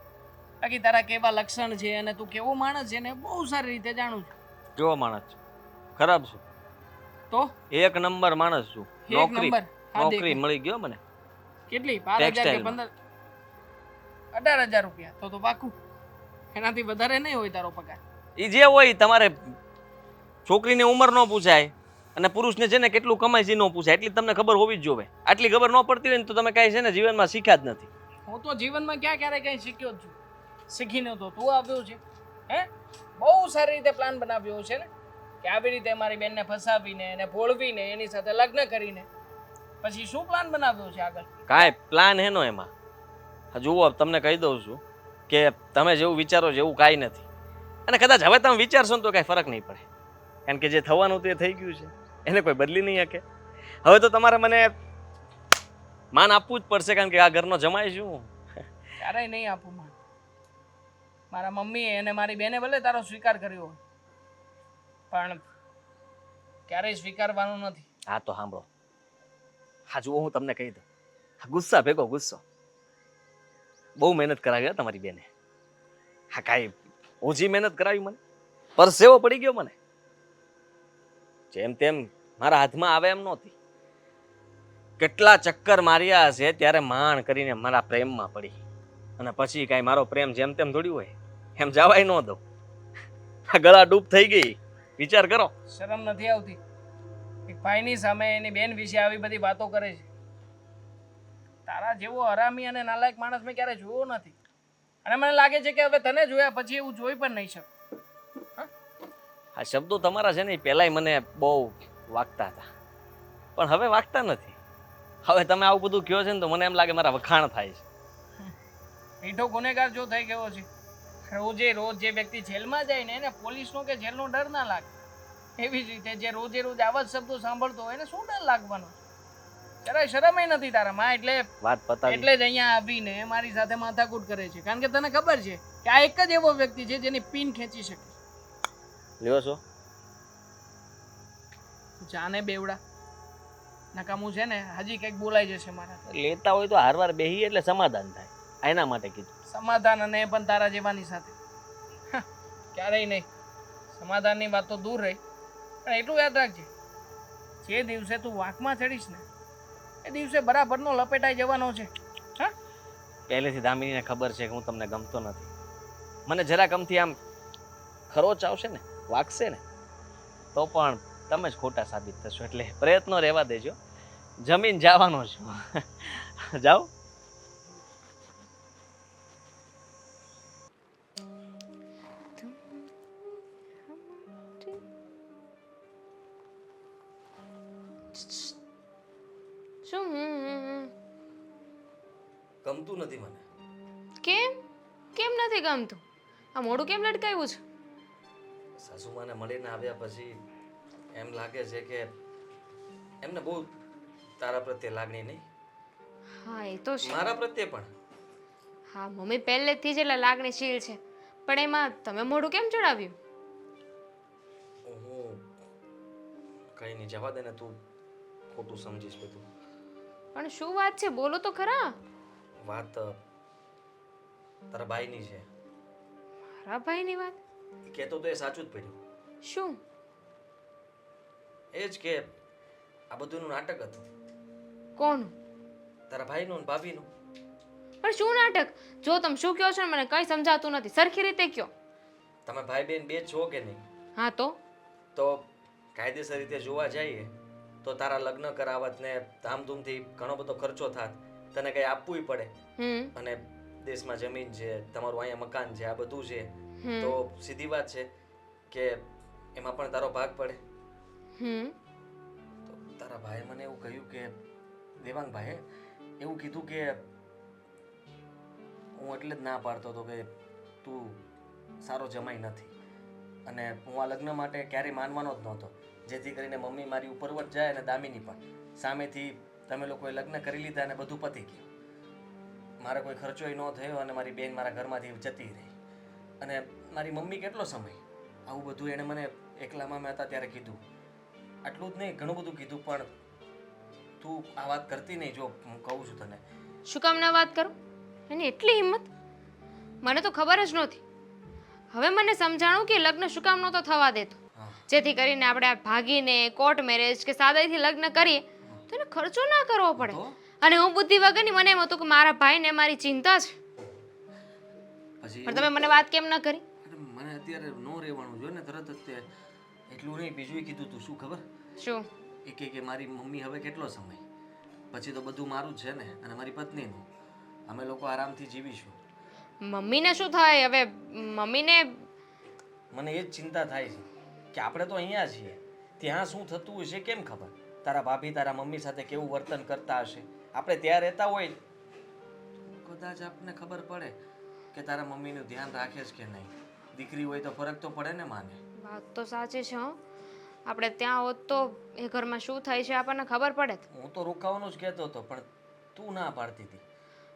બાકી તારા કેવા લક્ષણ છે અને તું કેવો માણસ છે ને બહુ સારી રીતે જાણું છું. કેવો માણસ છું? ખરાબ છું? તો એક નંબર માણસ છું. એક નોકરી નંબર. હા, નોકરી દેખ. મળી ગયો મને. કેટલી? 12,000 કે Textile 15? 18,000 રૂપિયા તો પાકું. એનાથી વધારે નહીં હોય તારો પગાર. એ જે હોય, તમારે છોકરીની ઉંમર ન પૂછાય અને પુરુષને છે ને કેટલું કમાય છે ન પૂછાય, એટલી તમને ખબર હોવી જ જોવે. આટલી ખબર ન પડતી હોય ને તો તમે કાંઈ છે ને જીવનમાં શીખ્યા જ નથી. હું તો જીવનમાં ક્યારે કંઈ શીખ્યો જ છું. શીખીને તો તું આવ્યો છે. હે, બહુ સારી રીતે પ્લાન બનાવ્યો છે ને કે આવી રીતે મારી બેનને ફસાવીને એને ભોળવીને એની સાથે લગ્ન કરીને પછી શું પ્લાન બનાવ્યો છે આગળ? કાંઈ પ્લાન હેનો એમાં. જુઓ, તમને કહી દઉં છું કે તમે જેવું વિચારો છો એવું કાંઈ નથી. અને કદાચ હવે તમે વિચારશો ને તો કાંઈ ફરક નહીં પડે, કારણ કે જે થવાનું તે થઈ ગયું છે, એને કોઈ બદલી નહીં શકે. હવે તો તમારે મને માન આપવું જ પડશે, કારણ કે આ ઘરનો જમાઈ છું. ક્યારેય નહીં આપું માન. મારા મમ્મીએ અને મારી બેને ભલે તારો સ્વીકાર કર્યો હોય, પણ ક્યારેય સ્વીકારવાનું નથી. હા તો સાંભળો, હા જુઓ, હું તમને કહી દઉં, હા ગુસ્સા ભેગો ગુસ્સો. બહુ મહેનત કરાવી હો તમારી બેને. હા કાંઈ ઓછી મહેનત કરાવી મને, પરસેવો પડી ગયો મને. જેમ તેમ મારા હાથમાં આવે એમ નહોતી. કેટલા ચક્કર માર્યા હશે ત્યારે માણ કરીને મારા પ્રેમમાં પડી, અને પછી કાંઈ મારો પ્રેમ જેમ તેમ થોડી હોય, એમ જવાય ન દઉં. આ ગળા ડૂબ થઈ ગઈ. વિચાર કરો. શરમ નથી આવતી? એક ભાઈની સામે એની બેન વિશે આવી બધી વાતો કરે છે. તારા જેવો હરામી અને નાલાયક માણસ મેં ક્યારે જોયો નથી, અને મને લાગે છે કે હવે તને જોયા પછી એવું જોઈ પણ નહીં શકું. આ શબ્દો તમારા છે ને એ પહેલાંય મને બહુ વાગતા હતા, પણ હવે વાગતા નથી. હવે તમે આવું બધું કહો છે ને તો મને એમ લાગે મારા વખાણ થાય છે. મીઠો ગુનેગાર જો થઈ ગયો છે. રોજે રોજ જે વ્યક્તિ જેલમાં જાય ને એને પોલીસનો કે જેલનો ડર ના લાગે, એવી જ રીતે જે રોજે રોજ આવા જ શબ્દો સાંભળતો હોય એને શું ડર લાગવાનો? જરાય શરમય નથી તારામાં. એટલે વાત પતાવી. એટલે જ અહીંયા આવીને મારી સાથે માથાકૂટ કરે છે, કારણ કે તને ખબર છે કે આ એક જ એવો વ્યક્તિ છે જેની પિન ખેંચી શકે. લ્યો છો જાને બેવડા નકામું છે ને, હજી કંઈક બોલાઈ જશે મારા. લેતા હોય તો હારવાર બેહી એટલે સમાધાન થાય, એના માટે કીધું. સમાધાન અને એ પણ તારા જેવાની સાથે. ક્યારેય નહીં. સમાધાનની વાત તો દૂર રહી, પણ એટલું યાદ રાખજે, જે દિવસે તું વાંકમાં ચડીશ ને એ દિવસે બરાબરનો લપેટાઈ જવાનો છે. હા, પહેલેથી દામિનીને ખબર છે કે હું તમને ગમતો નથી. મને જરા ગમતી આમ ખરોચ આવશે ને, વાગશે ને, તો પણ તમે જ ખોટા સાબિત થશો. એટલે પ્રયત્નો રહેવા દેજો. જમીન જવાનો છું. જાઓ. શું? ગમતું નથી મને. કેમ? કેમ નથી ગમતું? આ મોઢું કેમ લટકાવ્યું છે? સાસુમાને મળીને આવ્યા પછી એમ લાગે છે કે એમને બહુ તારા પ્રત્યે લાગણી નહીં, હા એ તો છે. મારા પ્રત્યે પણ. હા મમ્મી પહેલેથી જ એટલે લાગણીશીલ છે, પણ એમાં તમે મોઢું કેમ ચડાવ્યું? હું કઈ નહીં, જવા દે ને, તું ખોટું સમજીશ બધું. પણ શું વાત છે, બોલો તો ખરા. વાત તારા ભાઈની છે. મારા ભાઈની વાત? કહેતો તો એ સાચું જ પડ્યું. શું? એ જ કે આ બધુંનું નાટક હતું, કોનું? તારા ભાઈનું ને ભાભીનું. પણ શું નાટક? જો તમે શું કહો છો ને મને કઈ સમજાતું નથી, સરખી રીતે કયો. તમે ભાઈ બેન બે જ છો કે નહીં? હા તો કાયદેસર રીતે જોવા જઈએ તો તારા લગ્ન કરાવત ને ધામધૂમથી ઘણો બધો ખર્ચો થાત, તને કંઈ આપવુંય પડે. અને દેશમાં જમીન છે, તમારું અહીંયા મકાન છે, આ બધું છે, તો સીધી વાત છે કે એમાં પણ તારો ભાગ પડે. તો તારા ભાઈએ મને એવું કહ્યું કે દેવાંગભાઈએ એવું કીધું કે હું એટલે જ ના પાડતો હતો કે તું સારો જમાઈ નથી, અને હું આ લગ્ન માટે ક્યારેય માનવાનો જ નહોતો, જેથી કરીને મમ્મી મારી ઉપર જ જાય અને દામિની પણ. સામેથી તમે લોકોએ લગ્ન કરી લીધા અને બધું પતી ગયું. મારે કોઈ ખર્ચોય ન થયો અને મારી બેન મારા ઘરમાંથી જતી રહી. અને મારી મમ્મી કેટલો સમય આવું બધું એણે મને એકલામાં મેં હતા ત્યારે કીધું. આટલું જ નહીં, ઘણું બધું કીધું, પણ તું આ વાત કરતી નહીં. જો હું કહું છું તને. શું કામ ના વાત કરું? એની એટલી હિંમત? મને તો ખબર જ નહોતી. હવે મને સમજાણું કે લગ્ન શું કામ નહોતો થવા દેતો, જેથી કરીને આપણે ભાગીને કોર્ટ મેરેજ કે સાદાઈથી લગ્ન કરીએ તો એને ખર્ચો ના કરવો પડે. અને હું બુદ્ધિ વગરની, મને એમ હતું કે મારા ભાઈને મારી ચિંતા છે. પછી પણ તમે મને વાત કેમ ન કરી? મને અત્યારે નો રહેવાનું જોઈએ ને, તરત જ તે એટલું નહીં, બીજું કીધું તું. શું ખબર? શું? એ કે મારી મમ્મી હવે કેટલો સમય, પછી તો બધું મારું જ છે ને, અને મારી પત્નીનું. અમે લોકો આરામથી જીવીશું. મમ્મીને શું થાય હવે? મમ્મીને મને એ જ ચિંતા થાય છે કે આપણે તો અહીંયા છીએ, ત્યાં શું થતું હશે કેમ ખબર? તારા ભાભી તારા મમ્મી સાથે કેવું વર્તન કરતા હશે. આપણે ત્યાં રહેતા હોય કદાચ આપણને ખબર પડે કે તારા મમ્મીનું ધ્યાન રાખે છે કે નહીં. દીકરી હોય તો ફરક તો પડે ને માને. વાત તો સાચી છે. આપણે ત્યાં હોત તો એ ઘરમાં શું થાય છે આપણને ખબર પડે. હું તો રોકાવાનું જ કહેતો હતો, પણ તું ના પાડતી હતી.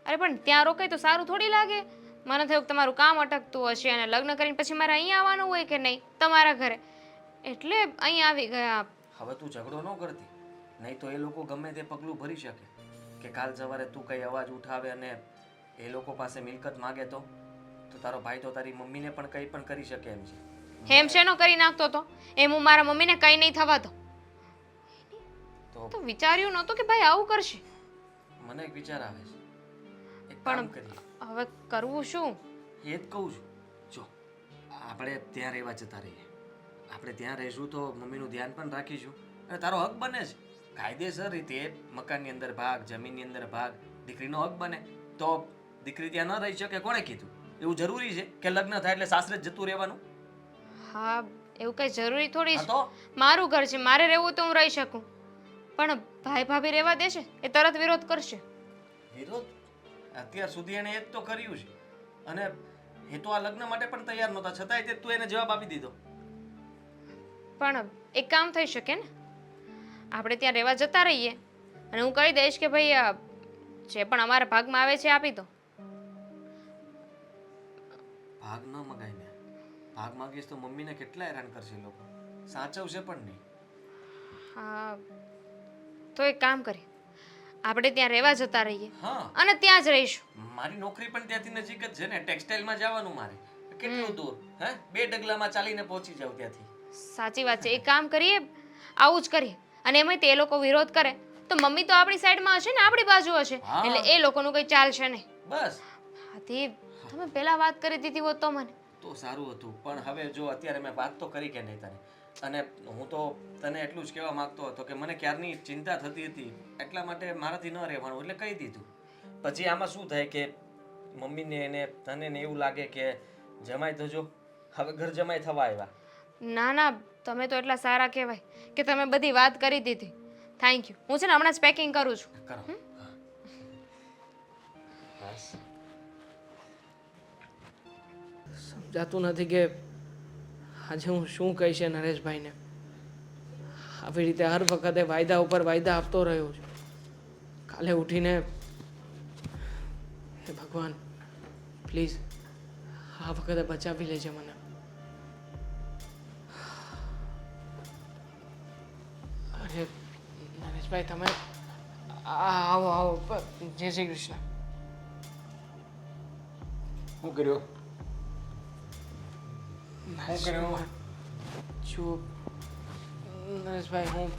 અરે પણ ત્યાં રોકાય તો સારું થોડી લાગે. મને થયું કે તમારું કામ અટકતું હશે અને લગ્ન કરીને પછી મારે અહીંયા આવવાનું હોય કે નહીં તમારા ઘરે, એટલે અહીંયા આવી ગયા. હવે તું ઝઘડો ન કરતી, નહીં તો એ લોકો ગમે તે પગલું ભરી શકે કે કાલ સવારે તું કઈ અવાજ ઉઠાવે અને એ લોકો પાસે મિલકત માગે તો તારો ભાઈ તો તારી મમ્મીને પણ કંઈ પણ કરી શકે એમ છે. હેમ શેનો કરી નાખતો હતો એમ હું મારા મમ્મીને કંઈ નહીં થવા દો. તો વિચાર્યું નહોતું કે ભાઈ આવું કરશે. મને એક વિચાર આવે છે, એક કામ કરીએ. હવે કરવું શું? એ જ કહું છું. જો આપણે ત્યાં રહેવા જતા રહીએ, આપણે ત્યાં રહીશું તો મમ્મીનું ધ્યાન પણ રાખીશું અને તારો હક બને છે કાયદેસર રીતે. મકાનની અંદર ભાગ, જમીનની અંદર ભાગ, દીકરીનો હક બને તો દીકરી ત્યાં ન રહી શકે. કોણે કીધું? એવું જરૂરી છે કે લગ્ન થાય એટલે સાસરે જ જતું રહેવાનું? હા એવું કઈ જરૂરી થોડી છે. તો મારું ઘર છે, મારે રહેવું તો હું રહી શકું, પણ ભાઈ ભાભી રહેવા દેશે? એ તરત વિરોધ કરશે. વિરોધ? અત્યાર સુધી એને એ જ તો કર્યું છે, અને એ તો આ લગ્ન માટે પણ તૈયાર નહોતા, છતાંય તું એને જવાબ આપી દીધો. પણ એક કામ થઈ શકે ને, આપણે ત્યાં રહેવા જતા રહીએ અને હું કહી દઈશ કે ભાઈ જે પણ અમારા ભાગમાં આવે છે આપી દો. ભાગ ન મગાય ને. ભાગ માંગીશ તો મમ્મીને કેટલા હેરાન કરશે લોકો, સાચવશે પણ નહીં. હા તો એક કામ કરીએ, આપણે ત્યાં રહેવા જતા રહીએ હા, અને ત્યાં જ રહીશું. મારી નોકરી પણ ત્યાંથી નજીક જ છે ને, ટેક્સટાઇલમાં જવાનું મારે. કેટલું દૂર? હે, 2 ડગલામાં ચાલીને પહોંચી જાવ ત્યાંથી. સાચી વાત છે. એક કામ કરીએ, આવું જ કરીએ. અને એમાં તે લોકો વિરોધ કરે તો મમ્મી તો આપણી સાઈડમાં હશે ને, આપણી બાજુ હશે, એટલે એ લોકોનું કંઈ ચાલશે નહીં. બસ હાથી તમે પહેલા વાત કરી દીધી હોત તો મને તો સારું હતું. પણ હવે જો અત્યારે મેં વાત તો કરી કે નહીં તને, અને હું તો તને એટલું જ કહેવા માંગતો હતો કે મને ક્યારની ચિંતા થતી હતી, એટલા માટે મારાથી ન રહેવાનું એટલે કહી દીધું. પછી આમાં શું થાય કે મમ્મીને એને તને ને એવું લાગે કે જમાઈ થજો, હવે ઘર જમાઈ થવા આવ્યા. ના ના, તમે તો એટલા સારા કહેવાય કે તમે બધી વાત કરી દીધી. Thank you. હું છે ને હમણાં જ પેકિંગ કરું છું. કરો. બસ સમજાતું નથી કે આજે હું શું કહીશ એ નરેશભાઈને. આવી રીતે હર વખતે વાયદા ઉપર વાયદા આપતો રહ્યો છું. કાલે ઉઠીને હે ભગવાન પ્લીઝ આ વખતે બચાવી લેજે મને. અરે નરેશભાઈ તમે આવો આવો જય શ્રી કૃષ્ણ. શું કર્યું? શું કર્યું? ચૂપ નરેશભાઈ, હું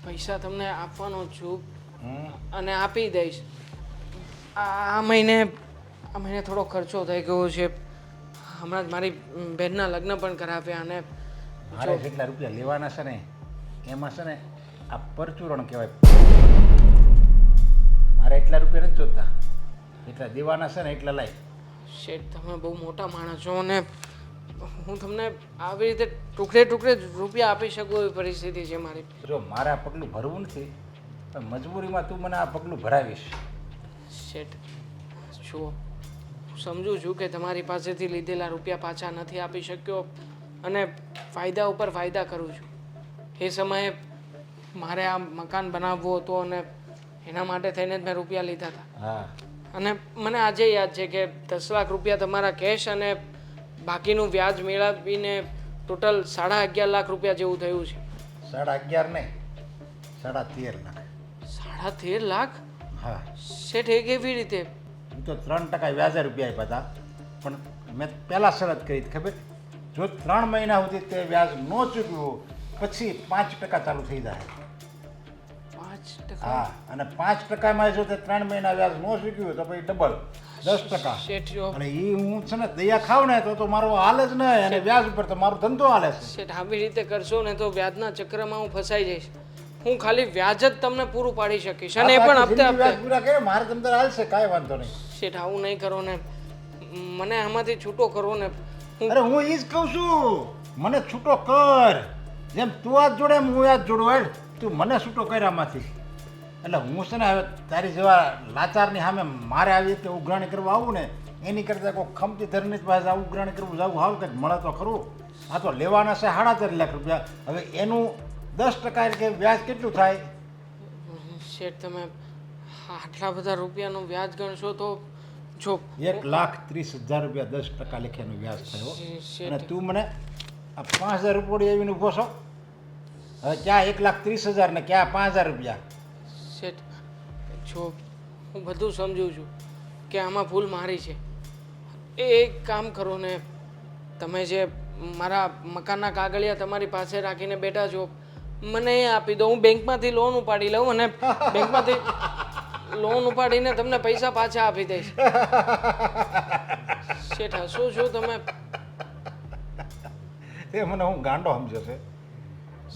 પૈસા તમને આપવાનો છું અને આપી દઈશ. આ મહિને થોડો ખર્ચો થઈ ગયો છે. હમણાં જ મારી બહેનના લગ્ન પણ કરાવ્યા અને મારે જેટલા રૂપિયા લેવાના છે ને એમાં છે ને આ પરચુરણ કહેવાય. મારે એટલા રૂપિયા નથી જોતા, એટલા દેવાના છે ને એટલા લાય. શેઠ તમે બહુ મોટા માણસ છો અને હું તમને આવી રીતે ટુકડે ટુકડે રૂપિયા આપી શકું એવી પરિસ્થિતિ છે મારી. જો મારે આ પગલું ભરવું નથી પણ મજબૂરીમાં તું મને આ પગલું ભરાવીશ. શેઠ જુઓ, હું સમજુ છું કે તમારી પાસેથી લીધેલા રૂપિયા પાછા નથી આપી શક્યો અને ફાયદા ઉપર ફાયદા કરું છું. એ સમયે મારે આ મકાન બનાવવું હતું અને એના માટે થઈને જ મેં રૂપિયા લીધા હતા. હા, અને મને આજે યાદ છે કે 10 લાખ રૂપિયા તમારા કેશ અને બાકીનું વ્યાજ મેળવીને ટોટલ 11.5 લાખ રૂપિયા જેવું થયું છે. 11.5 નહીં, 13.5 લાખ. 13.5 લાખ? હા, શેઠ એ કેવી રીતે? હું તો 3% વ્યાજે રૂપિયા આપ્યા હતા પણ મેં પહેલાં શરત કરી હતી ખબર, જો 3 મહિના સુધી તે વ્યાજ ન ચૂકવ્યું પછી 5% ચાલુ થઈ જાય. 5%? હા, અને 5%માં જો તે 3 મહિના વ્યાજ ન ચૂક્યું તો પછી ડબલ 10%. શેઠ જો અને એ હું છે ને દયા ખાવ ને તો મારો હાલ જ નહીં, અને વ્યાજ ઉપર તો મારો ધંધો હાલે છે. શેઠ આવી રીતે કરશો ને તો વ્યાજના ચક્રમાં હું ફસાઈ જઈશ. હું ખાલી વ્યાજ જ તમને પૂરું પાડી શકીશ અને એ પણ હપ્તે વ્યાજ હપ્તે. પૂરા કરે મારે ધંધો હાલશે, કાંઈ વાંધો નહીં. શેઠ આવું નહીં કરો ને, મને આમાંથી છૂટો કરો ને. અરે હું એ જ કહું છું, મને છૂટો કર. જેમ તું આ જોડે એમ હું આ જોડું હેડ, તું મને છૂટો કર આમાંથી. એટલે હું છે ને હવે તારી જેવા લાચારની સામે મારે આવી રીતે ઉઘરાણી કરવા આવું ને એની કરતાં કોઈ ખમતી ધરની પાસે આ ઉઘરાણી કરવું જવું હાવ કંઈક મળે તો ખરું. આ તો લેવાના છે 3.5 લાખ રૂપિયા. હવે એનું 10% એટલે કે વ્યાજ કેટલું થાય? શેઠ તમે આટલા બધા રૂપિયાનું વ્યાજ ગણશો તો જો 1,30,000 રૂપિયા 10% લેખાનું વ્યાજ થયો. શેઠ. અને તું મને આ 5,000 રૂપિયા આવીને ઊભો છો. હવે ક્યાં 1,30,000 ને ક્યાં 5,000 રૂપિયા? શેઠ જો હું બધું સમજુ છું કે આમાં ભૂલ મારી છે. એક કામ કરો ને, તમે જે મારા મકાનના કાગળિયા તમારી પાસે રાખીને બેઠા છો મને એ આપી દો. હું બેંકમાંથી લોન ઉપાડી લઉં અને બેંકમાંથી લોન ઉપાડીને તમને પૈસા પાછા આપી દઈશ. શેઠ હસો છો તમે? તે મને હું ગાંડો સમજ્યો છે,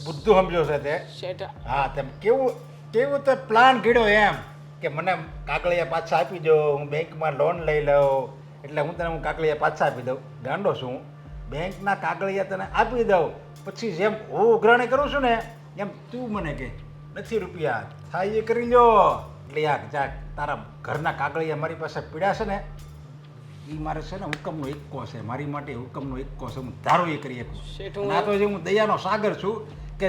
બુદ્ધુ સમજ્યો છે તે. શેઠ હા, તેમ કેવું કેવું તે પ્લાન ઘડ્યો એમ કે મને કાગળિયા પાછા આપી દો, હું બેંકમાં લોન લઈ લઉં એટલે હું કાગળિયા પાછા આપી દઉં. ગાંડો છું હું? બેંકના કાગળિયા તને આપી દઉં પછી જેમ હું ઉઘરાણી કરું છું ને એમ તું મને કે નથી રૂપિયા થાય એ કરી લો. એટલે આ જા તારા ઘરના કાગળિયા મારી પાસે પીડ્યા છે ને એ મારે છે ને હુકમનો એક્કો છે, મારી માટે હુકમનો એક્કો છે, હું ધારો એ કરી શેઠ, શકું. હું આ તો જે હું દયાનો સાગર છું કે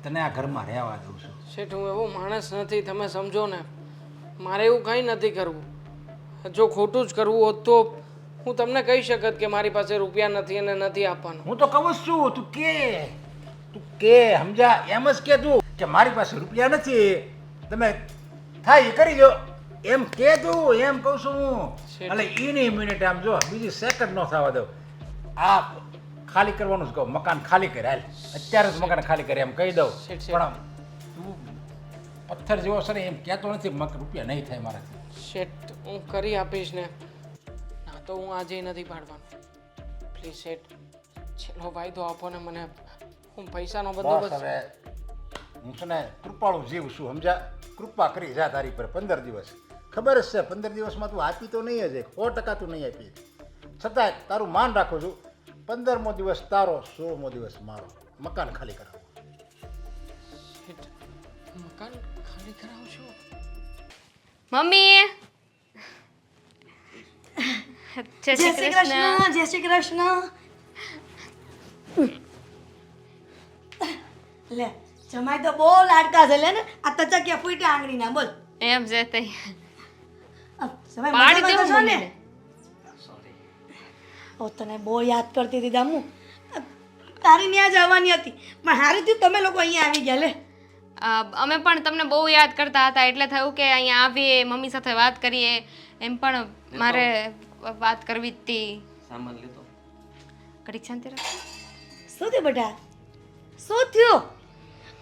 તને આ ઘરમાં રહેવા દઉં છું. શેઠ હું એવો માણસ નથી, તમે સમજો ને. મારે એવું કંઈ નથી કરવું. જો ખોટું જ કરવું હોત તો હું તમને કહી શકત કે મારી પાસે રૂપિયા નથી અને નથી આપવાનું. હું તો કહું જ છું, તું કે સમજા એમ જ કે તું કે મારી પાસે રૂપિયા નથી, તમે થાય એ કરી દો એમ કે તું. એમ કહું છું હું. એટલે એની મિનિટ આમ જો બીજી સેકન્ડ ન થવા દઉં. આ ખાલી કરવાનું જ કહું, મકાન ખાલી કરે હાલ, અત્યારે જ મકાન ખાલી કરે એમ કહી દઉં. પણ તું પથ્થર જેવો છે ને એમ કહેતો નથી રૂપિયા નહીં થાય મારાથી. શેઠ હું કરી આપીશ ને. ના તો હું આજે નથી પાડવાનું. પ્લીઝ શેઠ છેલ્લો વાયદો આપો ને મને. હું પૈસાનો બસ બંદોબસ્ત. હવે હું છે ને કૃપાળુ જીવ છું સમજા. કૃપા કરી જા તારી પર 15 દિવસ. ખબર જ છે 15 દિવસમાં તું આપી તો નહીં જ, 100% તું નહીં આપી. છતાંય તારું માન રાખું છું. 15મો દિવસ તારો, 16મો દિવસ મારો. મકાન ખાલી કરાવો. શેઠ મકાન ખાલી કરાવશો? મમ્મી જય શ્રી કૃષ્ણ. જય શ્રી કૃષ્ણ. લે જમાઈ તો બહુ લાડકા છે લે ને આ તચકિયા ફૂટ્યા આંગળીના બોલ એમ છે તે જમાઈ પાડી મજામાં તો દેવું છો ને મમ્મીને. સોરી. ઓ તને બહુ યાદ કરતી હતી દામુ તારી ત્યાં જવાની હતી પણ હારી થયું તમે લોકો અહીંયા આવી ગયા લે અમે પણ તમને બહુ યાદ કરતા હતા એટલે થયું કે અહીંયા આવીએ મમ્મી સાથે વાત કરીએ એમ પણ મારે વાત કરવી જ હતી સામાન લીધો. ઘડીક શાંતિ રાખ. શું થયું બેટા શું થયું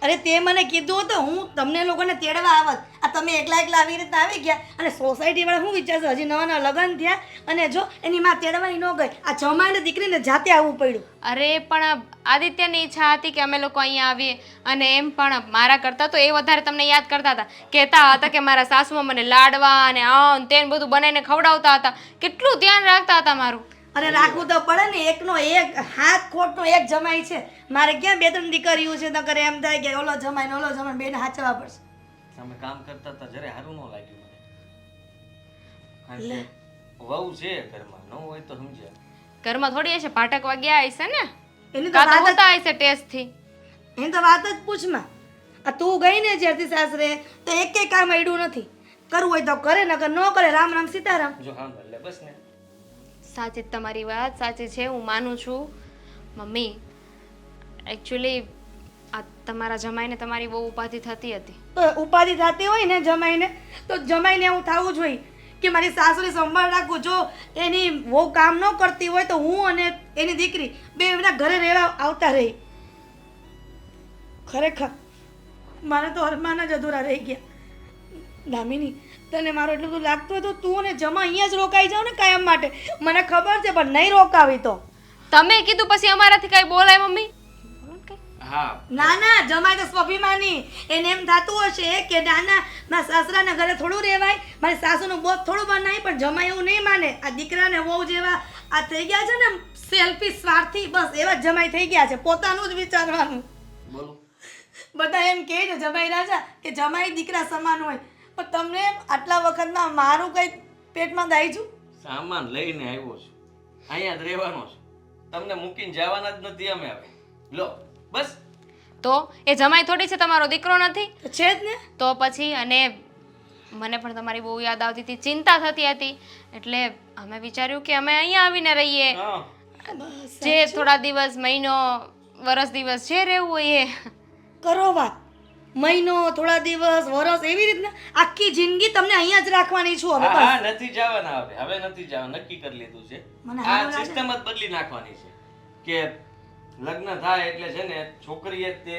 અરે તે મને કીધું તો હું તમને લોકોને તેડવા આવત આ તમે એકલા એકલા આવી રીતના આવી ગયા અને સોસાયટીવાળા શું વિચારશે હજી નવા નવા લગ્ન થયા અને જો એની માં તેડવાની ન ગઈ આ જમાઈને દીકરીને જાતે આવવું પડ્યું અરે પણ આદિત્યની ઈચ્છા હતી કે અમે લોકો અહીંયા આવીએ અને એમ પણ મારા કરતાં તો એ વધારે તમને યાદ કરતા હતા કહેતા હતા કે મારા સાસુમાં મને લાડવા અને આ ને તે ને બધું બનાવીને ખવડાવતા હતા કેટલું ધ્યાન રાખતા હતા મારું અરે રાખવું તો પડે ને એકનો એક હાથ ખોટનો એક જમાઈ છે મારે ક્યાં બે ત્રણ દીકરીઓ છે નકર એમ થાય કે ઓલો જમાઈ ને ઓલો જમાઈ બેને હાચવા પડશે તમે કામ કરતા હતા જ્યારે સારું ન લાગ્યું મને. કારણ કે વહુ છે ઘરમાં ન હોય તો સમજ્યા. ઘરમાં થોડી હશે ભાટકવા ગયા હશે ને એની તો કાં તો વાત જ હોતા હશે ટેસ્ટથી એની તો વાત જ પૂછમાં આ તું ગઈ ને જ્યારથી સાસરે તો એક કામ અડ્યું નથી કરવું હોય તો કરે નકર ન કરે રામ રામ સીતારામ જો હા ભલે બસ ને. સાચી જ તમારી વાત સાચી છે હું માનું છું મમ્મી એકચ્યુઅલી આ તમારા જમાઈને તમારી બહુ ઉપાધિ થતી હતી તો ઉપાધિ થતી હોય ને જમાઈને તો જમાઈને એવું થવું જોઈએ કે મારી સાસુની સંભાળ રાખું જો એની બહુ કામ ન કરતી હોય તો હું અને એની દીકરી બે એના ઘરે રહેવા આવતા રહી ખરેખર મારે તો અરમાન જ અધૂરા રહી ગયા દામિની તને મારું એટલું બધું લાગતું હોય તો તું અને જમા અહીંયા જ રોકાઈ જાવ ને કાયમ માટે મને ખબર છે પણ નહીં રોકાવી તો તમે કીધું પછી અમારાથી કઈ બોલાય મમ્મી બોલો ને કંઈ. હા ના ના જમાઈ તો સ્વાભિમાની એને એમ થતું હશે કે નાના મારા સાસરાના ઘરે થોડું રહેવાય મારી સાસુનું બોધ થોડું બનાય પણ જમાઈ એવું નહીં માને આ દીકરાને વહુ જેવા આ થઈ ગયા છે ને સેલ્ફી સ્વાર્થી બસ એવા જ જમાઈ થઈ ગયા છે પોતાનું જ વિચારવાનું બોલો. બધા એમ કહે છે જમાઈ રાજા કે જમાઈ દીકરા સમાન હોય પણ તમને આટલા વખતમાં મારું કંઈ પેટમાં દાઈજું સામાન લઈને આવ્યો છું અહીંયા જ રહેવાનો છું તમને મૂકીને જવાના જ નથી અમે હવે લો બસ. તો એ જમાઈ થોડી છે તમારો દીકરો નથી તો છે જ ને તો પછી અને મને પણ તમારી બહુ યાદ આવતી હતી ચિંતા થતી હતી એટલે અમે વિચાર્યું કે અમે અહીંયા આવીને રહીએ હા જે થોડા દિવસ મહિનો વરસ દિવસ જે રહેવું હોય એ કરો વાત મહિનો થોડા દિવસ વરસ એવી રીતના આખી જિંદગી તમને અહીંયા જ રાખવાની છું હવે હા બસ હા નથી જવાના હવે નથી જવાના નક્કી કરી લીધું છે મને આ હારું લાગે. સિસ્ટમ જ બદલી નાખવાની છે કે લગ્ન થાય એટલે છે ને છોકરીએ તે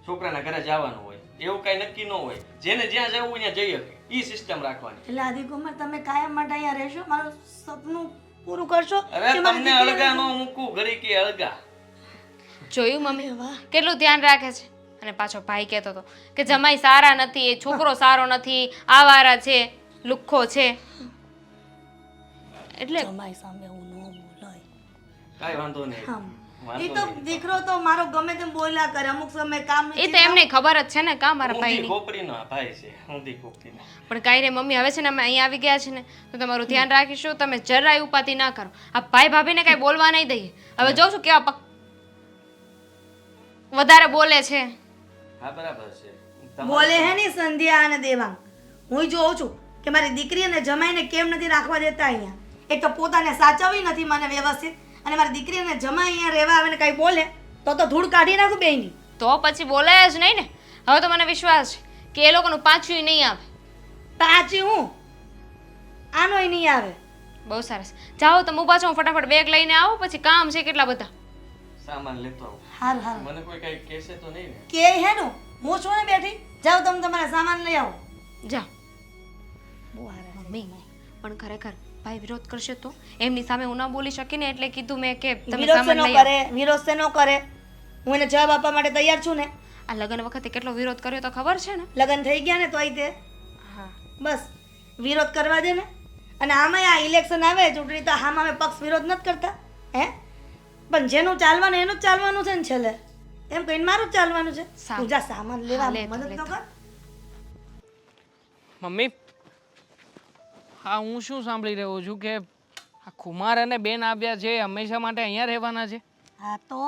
છોકરાના ઘરે જવાનું હોય એવું કઈ નક્કી ન હોય જેને જ્યાં જવું હોય ત્યાં જઈ શકે ઈ સિસ્ટમ રાખવાની. એટલે આદિકુમાર તમે કાયમ માટે અહીંયા રહેશો મારું સપનું પૂરું કરશો અરે કે મારી તમને દીકરીને- અળગા ન મૂકું ઘડી કે અળગા. જોયું મમ્મી વાહ. કેટલું ધ્યાન રાખે છે અને પાછો ભાઈ કહેતો હતો કે જમાઈ સારા નથી એ છોકરો સારો નથી આવારા છે લુખ્ખો છે એટલે જમાઈ સામે હું ન બોલાય કાંઈ વાંધો નહીં હા વાંધો એ તો નહીં. દીકરો તો મારો ગમે તેમ બોલ્યા કરે અમુક સમય કામ એ તો એમને ખબર જ છે ને કા મારા ઊંધી ભાઈની ખોપરીનો ભાઈ છે ઊંધી ખોપરીનો. પણ કાંઈ નહીં મમ્મી હવે છે ને અમે અહીંયા આવી ગયા છે ને તો તમારું ધ્યાન રાખીશું તમે જરાય ઉપાધિ ના કરો આ ભાઈ ભાભીને કાંઈ બોલવા નહીં દઈએ હવે જોઉં છું કેવા વધારે બોલે છે હા બરાબર છે તમારે- બોલે હે ની સંધ્યા અને દેવાંગ હું જોઉં છું કે મારી દીકરી અને જમાઈને કેમ નથી રાખવા દેતા અહીંયા એક તો પોતાને સાચવવી નથી મને વ્યવસ્થિત અને મારી દીકરીને જમાઈ અહીંયા રહેવા આવે ને કાંઈ બોલે તો ધૂળ કાઢી નાખું બેયની તો પછી બોલાય જ નહીં ને હવે તો મને વિશ્વાસ છે કે એ લોકોનું પાછું નહીં આવે પાછી હું આનોય નહીં આવે બહુ સરસ જાઓ તમે ઊભા છો હું ફટાફટ બેગ લઈને આવું પછી કામ છે કેટલા બધા સામાન લેતો આવું. હાલ હાલ મને કોઈ કઈ કહેશે તો નહીં ને. કે હેનું હું છું ને બેઠી જાઓ તમે તમારા સામાન લઈ આવો જા મમ્મી પણ ખરેખર ભાઈ વિરોધ કરશે તો એમની સામે હું ના બોલી શકી ને એટલે કીધું મેં કે તમે વિરોધ સામાન શેનો લઈ આવો. કરે વિરોધ શેનો કરે હું એને જવાબ આપવા માટે તૈયાર છું ને આ લગ્ન વખતે કેટલો વિરોધ કર્યો તો ખબર છે ને લગ્ન થઈ ગયા ને તોય તે હા બસ વિરોધ કરવા દે ને અને આમાંય આ ઇલેક્શન આવે ચૂંટણી તો આમાં અમે પક્ષ વિરોધ નથી કરતા હે પણ જેનું ચાલવાનું એનું જ ચાલવાનું છે ને છેલ્લે એમ કહીને મારું જ ચાલવાનું છે સારું. તું જા સામાન લેવા હા, લેતો, મદદ તો લેતો. કર મમ્મી હા હું શું સાંભળી રહ્યો છું કે આ કુમાર અને બેન આવ્યા છે હંમેશા માટે અહીંયા રહેવાના છે હા તો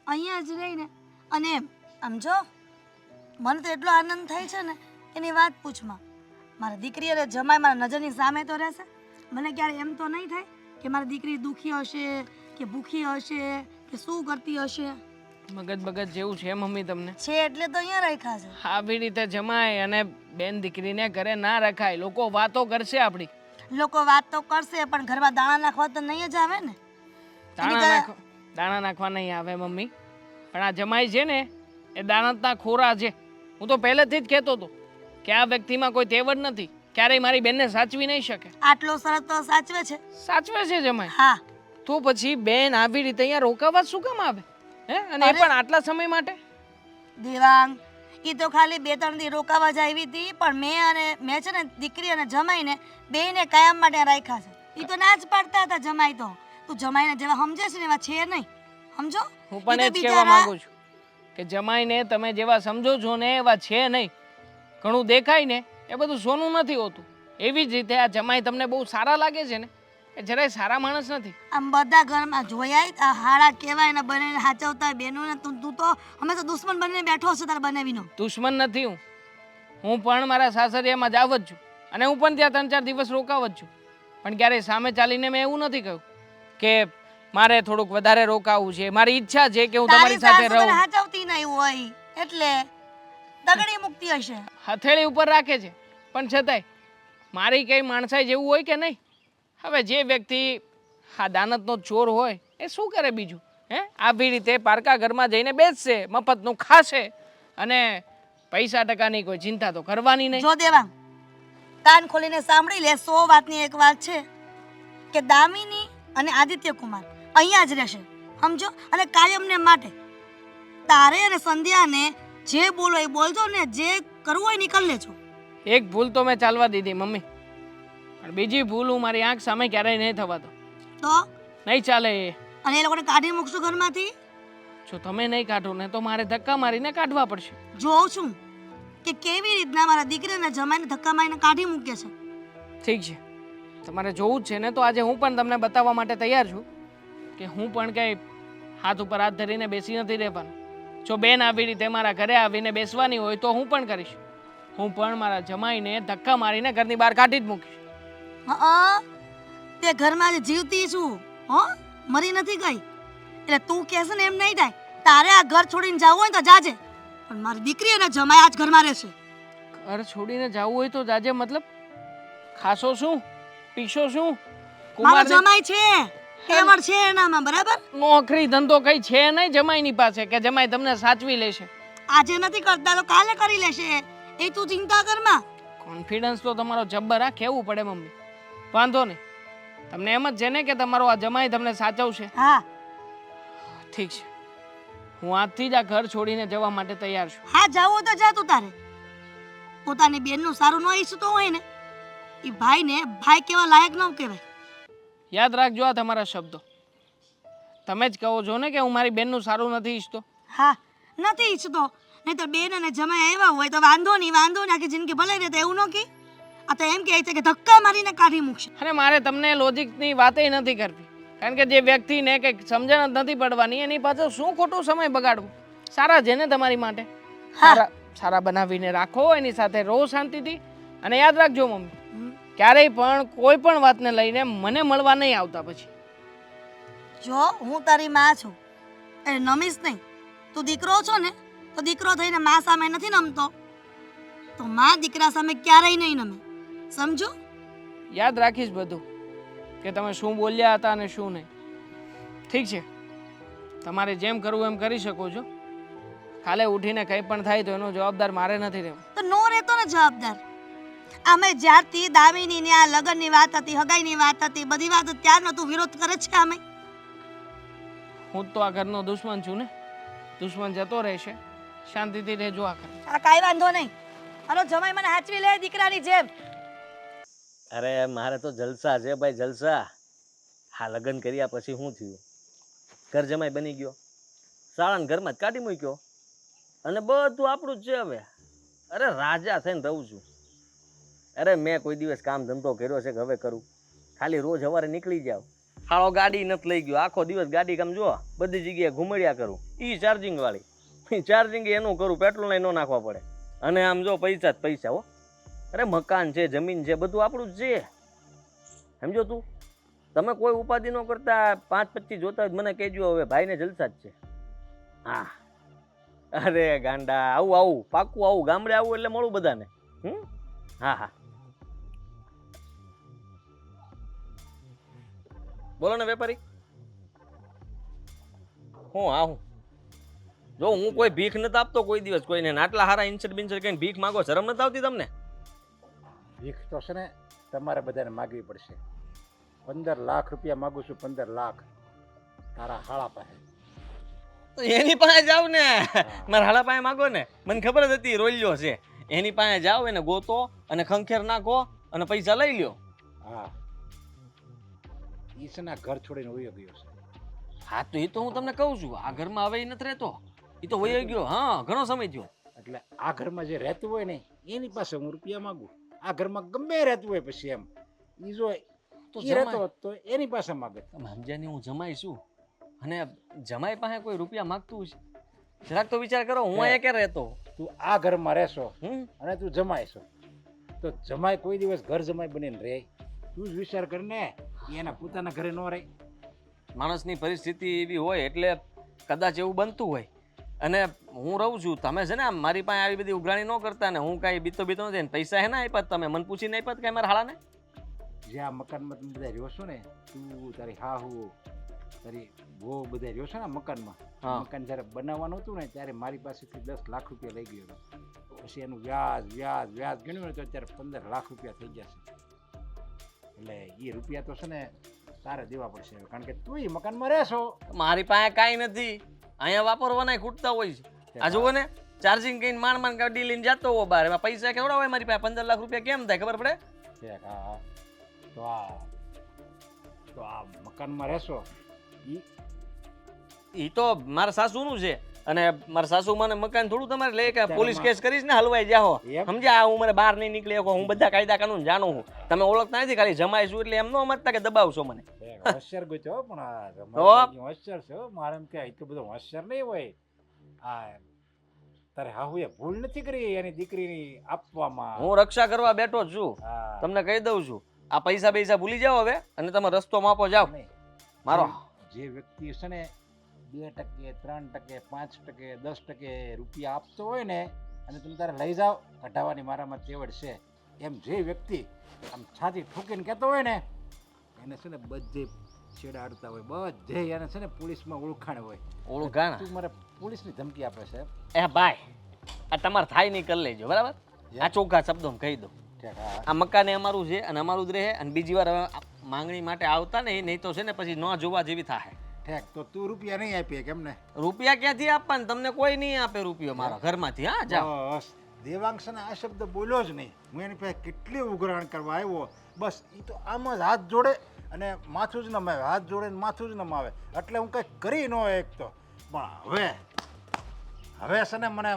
અહીંયા જ રહીને અને આમ જો મને તો એટલો આનંદ થાય છે ને એની વાત પૂછમાં. મારી દીકરી અને જમાઈ મારા નજરની સામે તો રહેશે. મને ક્યારે એમ તો નહીં થાય કે મારી દીકરી દુખી હશે કે ભૂખી હશે કે શું કરતી હશે. મગજ બગજ જેવું છે મમ્મી તમને? છે એટલે તો અહીંયા રાખ્યા છે. આવી રીતે જમાય અને બેન દીકરીને ઘરે ના રખાય. લોકો વાતો કરશે આપણી. લોકો વાત તો કરશે પણ ઘરમાં દાણા નાખવા તો નહીં જ આવે ને. દાણા નાખવા નહીં આવે મમ્મી, પણ આ જમાઈ છે ને એ દાનતના ખોરા છે. હું તો પહેલેથી જ કહેતો હતો કે આ વ્યક્તિમાં કોઈ તેવડ નથી, ક્યારેય મારી બેનને સાચવી નહીં શકે. આટલો સરસ તો સાચવે છે. સાચવે છે જમાઈ. હા તો પછી બેન આવી રીતે અહીંયા રોકાવા શું કામ આવે? હે? અને એ પણ આટલા સમય માટે? દેવાંગ, એ તો ખાલી 2-3 દી રોકાવા જ આવી હતી, પણ મેં છે ને દીકરી અને જમાઈને બેયને કાયમ માટે રાખ્યા છે. એ તો ના જ પાડતા હતા જમાઈ તો. તું જમાઈને જેવા સમજે છે ને એવા છે નહીં, સમજો. હું પણ એ જ કહેવા માંગુ છું કે જમાઈને તમે જેવા સમજો છો ને એવા છે નહીં. ઘણું દેખાય ને એ બધું સોનું નથી હોતું. એવી જ રીતે આ જમાઈ તમને બહુ સારા લાગે છે ને એ જરાય સારા માણસ નથી. આમ બધા ઘરમાં જોયા આ હાડા કહેવાય ને બને હાચવતા બેનો. તું તો હંમેશા દુશ્મન બનીને બેઠો છે તારા બનાવીનો. દુશ્મન નથી હું પણ મારા સાસરિયામાં જ આવ જ છું અને હું પણ ત્યાં 3-4 દિવસ રોકાવ જ છું. પણ ક્યારેય સામે ચાલીને મેં એવું નથી કહ્યું કે મારે થોડુંક વધારે રોકાવું છે, મારી ઈચ્છા છે કે હું તમારી સાથે રહું. હાચવતી નહીં હોય એટલે દગડી મુક્તિ હશે. હથેળી ઉપર રાખે છે પણ છતાંય મારી કઈ માણસાઈ જેવું હોય કે નહીં? હવે જે વ્યક્તિ આ દાનતનો ચોર હોય એ શું કરે બીજું? હે, આવી રીતે પારકા ઘરમાં જઈને બેસશે, મફતનું ખાશે અને પૈસા ટકાની કોઈ ચિંતા તો કરવાની નહીં. જો દેવાંગ, કાન ખોલીને સાંભળી લે. 100 વાતની એક વાત છે કે દામિની અને આદિત્ય કુમાર અહીંયા જ રહેશે, સમજો. અને કાયમને માટે તારે અને સંધ્યાને જે બોલો એ બોલજો ને જે કરવું હોય નીકળ લેજો. એક ભૂલ તો મેં ચાલવા દીધી મમ્મી, પણ બીજી ભૂલ હું મારી આંખ સામે ક્યારેય નહીં થવા દો. તો નહીં ચાલે એ. અને એ લોકોને કાઢી મૂકશું ઘરમાંથી. જો તમે નહીં કાઢો ને તો મારે ધક્કા મારીને કાઢવા પડશે. જોઉં છું કે કેવી રીતના મારા દીકરાને જમાઈને ધક્કા મારીને કાઢી મૂકે છે. ઠીક છે, તમારે જોવું જ છે ને તો આજે હું પણ તમને બતાવવા માટે તૈયાર છું કે હું પણ કંઈ હાથ ઉપર હાથ ધરીને બેસી નથી રહેવાનું. જો બેન આવી રીતે મારા ઘરે આવીને બેસવાની હોય તો હું પણ કરીશ. હું પણ મારા જમાઈને ધક્કા મારીને ઘરની બહાર કાઢી જ મૂકીશ. હા, તે ઘરમાં જ જીવતી છું, હો, મરી નથી ગઈ. એટલે તું કહેશે ને એમ નહીં થાય. તારે આ ઘર છોડીને જવું હોય તો જાજે, પણ મારી દીકરી અને જમાઈ આજ ઘરમાં રહેશે. ઘર છોડીને જવું હોય તો જાજે મતલબ? ખાશો શું, પીશો શું? મારો જમાઈ છે, કેવળ છે એનામાં, બરાબર? નોકરી ધંધો કઈ છે નહીં જમાઈની પાસે કે જમાઈ તમને સાચવી લેશે. આજે નથી કરતા તો કાલે કરી લેશે, એ તું ચિંતા કરમાં. કોન્ફિડન્સ તો તમારો જબ્બર આ કહેવું પડે મમ્મી. વાંધો નહીં, તમને એમ જ છે ને કે તમારો આ જમાઈ તમને સાચવશે? હા ઠીક છે, હું આજથી જ આ ઘર છોડીને જવા માટે તૈયાર છું. હા, જાવું તો જા તું તારે. પોતાની બેનનું સારું ન ઈચ્છતો હોય ને એ ભાઈને ભાઈ કેવા લાયક ન કહેવાય. યાદ રાખજો આ તમારા શબ્દો. તમે જ કહો છો ને કે હું મારી બેનનું સારું નથી ઈચ્છતો. હા, નથી ઈચ્છતો, નહીં તો બેન અને જમાઈ આવ્યા હોય તો વાંધો નહીં, આખી જિંદગી ભલાઈ રહે. એવું ન કહી. આ તો એમ કહે છે કે ધક્કા મારીને કાઢી મૂકશે. અને મારે તમને લોજિકની વાતે નથી કરવી, કારણ કે જે વ્યક્તિને કંઈક સમજણ જ નથી પડવાની એની પાછળ શું ખોટું સમય બગાડવું. સારા છે ને તમારી માટે? સારા બનાવીને રાખો, એની સાથે રહો શાંતિથી. અને યાદ રાખજો મમ્મી, ક્યારેય પણ કોઈ પણ વાતને લઈને મને મળવા નહીં આવતા. પછી જો હું તારી માં છું એ નમીશ નહીં. તું દીકરો છો ને તો દીકરો થઈને માં સામે નથી નમતો તો માં દીકરા સામે ક્યારેય નહીં નમે, સમજો? યાદ રાખીશ બધું કે તમે શું બોલ્યા હતા અને શું નહીં. ઠીક છે, તમારે જેમ કરવું એમ કરી શકો છો. કાલે ઉઠીને કંઈ પણ થાય તો એનો જવાબદાર મારે નથી રહેવો. તો નો રહેતો ને જવાબદાર. અમે જ્યારથી દામિનીની આ લગ્નની વાત હતી, હગાઈની વાત હતી, બધી વાત ત્યારનો તું વિરોધ કરે છે. અમે હું તો આ ઘરનો દુશ્મન છું ને. દુશ્મન જતો રહેશે, શાંતિથી રહેજો આ ઘર. આ કાંઈ વાંધો નહીં. હાલો જમાઈ મને હાચવી લે દીકરાની જેમ. અરે મારે તો જલસા છે ભાઈ, જલસા. હા, લગ્ન કર્યા પછી શું થયું? ઘર જમાઈ બની ગયો, શાળાને ઘરમાં જ કાઢી મૂક્યો અને બધું આપણું જ છે હવે. અરે રાજા થઈને રહું છું. અરે મેં કોઈ દિવસ કામ ધંધો કર્યો છે કે હવે કરું? ખાલી રોજ સવારે નીકળી જાવ, હાળો ગાડી નથી લઈ ગયો, આખો દિવસ ગાડી કામ જો બધી જગ્યાએ ઘુમડ્યા કરું, ઈ ચાર્જિંગ વાળી. ચાર્જિંગ એનું કરું, પેટ્રોલ ન નાખવા પડે. અને આમ જો પૈસા જ પૈસા હો. અરે મકાન છે, જમીન છે, બધું આપણું જ છે. સમજો તું, તમે કોઈ ઉપાધિ ન કરતા 5-25 જોતા મને કહેજો, હવે ભાઈને જલસા જ છે. હા, અરે ગાંડા, આવું પાકું આવું, ગામડે આવું એટલે મળું બધાને. હા હા, બોલો ને વેપારી. હું જો હું કોઈ ભીખ નથી આપતો કોઈ દિવસ કોઈને. આટલા હારા ઇન્સર્ટ બિન્સર્ટ કઈ ભીખ માગો, શરમ નથી આવતી તમને? ભીખ તો છે ને તમારે બધાને માગવી પડશે. 15 લાખ રૂપિયા માગું છું, 15 લાખ તારા હાળા પાસે. તો એની પાસે જાવ ને, મારા હાડા પાસે માગો ને. મને ખબર જ હતી રોલ્યો છે. એની પાસે જાઓ, એને ગોતો અને ખંખેર નાખો અને પૈસા લઈ લ્યો. હા, ઈ છે ને ઘર છોડીને વયો ગયો છે. હા તો એ તો હું તમને કહું છું, આ ઘરમાં હવે ઈ નથી રહેતો. એ તો વયો ગયો. હા, ઘણો સમય થયો. એટલે આ ઘરમાં જે રહેતું હોય ને એની પાસે હું રૂપિયા માગું. આ ઘરમાં ગમે રહેતું હોય પછી એમ ઈ જો તો ઈ રહેતો હોત તો એની પાસે માગે. તમે સમજ્યા નહીં, હું જમાઈ છું અને જમાઈ પાસે કોઈ રૂપિયા માગતું છે? જરાક તો વિચાર કરો, હું અહીંયા ક્યાં રહેતો? તું આ ઘરમાં રહેશો હમ અને તું જમાય છો, તો જમાય કોઈ દિવસ ઘર જમાય બનીને રહે? તું જ વિચાર કર ને, ઈ એના પોતાના ઘરે ન રહે. માણસની પરિસ્થિતિ એવી હોય એટલે કદાચ એવું બનતું હોય. અને હું રહું છું, તમે છે ને આમ મારી પાસે આવી બધી ઉઘરાણી ન કરતા ને. હું કાંઈ બીતો નથી ને. પૈસા હે ને આપ્યા તમે મને પૂછીને આપ્યા કાંઈ મારા હાળાને? જે આ મકાનમાં તમે બધા રહ્યો છો ને, તું તારી હાહુ તારી બહુ બધા રહ્યો છો ને મકાનમાં. હા. મકાન જ્યારે બનાવવાનું હતું ને ત્યારે મારી પાસેથી 10 લાખ રૂપિયા લઈ ગયો હતો. પછી એનું વ્યાજ ગણ્યું ને તો અત્યારે 15 લાખ રૂપિયા થઈ ગયા છે. એટલે એ રૂપિયા તો છે ને તારે દેવા પડશે, કારણ કે તું એ મકાનમાં રહેશો. મારી પાસે કાંઈ નથી. અહીંયા વાપરવાના ખૂટતા હોય છે. આ જુઓ ને, ચાર્જિંગ કહીને માંડ ગાડી લઈને જતો હો બહાર. એમાં પૈસા કેવડા હોય મારી પાસે? 15 લાખ રૂપિયા કેમ થાય ખબર પડે? હા, તો આ મકાનમાં રહેશો એ તો મારા સાસુનું છે. અને મારા સાસુ મને મકાન થોડું તમારે લે કે પોલીસ કેસ કરીશ ને હલવાઈ જાઓ. એમ? સમજ્યા? હું મને બહાર નહીં નીકળી શકો. હું બધા કાયદા કાનૂન જાણું છું. તમે ઓળખતા નથી, ખાલી જમાઈ છું એટલે એમ ન સમજતા કે દબાવશો મને. હોશિયાર ગયો પણ આ રમણ હોશિયાર છે હો. મારે એમ કે એટલું બધું હોશિયાર નહીં હોય. આ તારે હાહુએ ભૂલ નથી કરી એની દીકરીની આપવામાં. હું રક્ષા કરવા બેઠો જ છું. હા. તમને કહી દઉં છું, આ પૈસા ભૂલી જાઓ હવે અને તમે રસ્તો માપો જાઓ. નહીં. મારો જે વ્યક્તિ છે ને 2%, 3%, 5%, 10% રૂપિયા આપતો હોય ને અને તમે તારે લઈ જાઓ કઢાવવાની મારામાં તેવડ છે, એમ જે વ્યક્તિ આમ છાતી ઠોકીને કહેતો હોય ને એને છે ને બધે છેડાડતા હોય, બધે એને છે ને પોલીસમાં ઓળખાણ હોય. ઓળખાણ? તું મારે પોલીસની ધમકી આપે છે? એ ભાઈ, આ તમારે થાય નહીં કરી લેજો, બરાબર? આ ચોખ્ખા શબ્દોમાં કહી દો. ઠીક, હા. આ મકાન અમારું છે અને અમારું જ રહે. અને બીજી વાર હવે માંગણી માટે આવતા નહીં તો છે ને પછી ન જોવા જેવી થાય. ઠીક, તો તું રૂપિયા નહીં આપીએ કેમ ને? રૂપિયા ક્યાંથી આપવાના? તમને કોઈ નહીં આપે રૂપિયો મારા ઘરમાંથી. હા, જાઓ. બસ દેવાંગ છે ને આ શબ્દ બોલ્યો જ નહીં. હું એની પાસે કેટલી ઉઘરાણ કરવા આવ્યો, બસ એ તો આમ જ હાથ જોડે અને માથું જ નમાવે, હાથ જોડે ને માથું જ નમાવે. એટલે હું કંઈક કરી ન એક તો. પણ હવે છે ને મને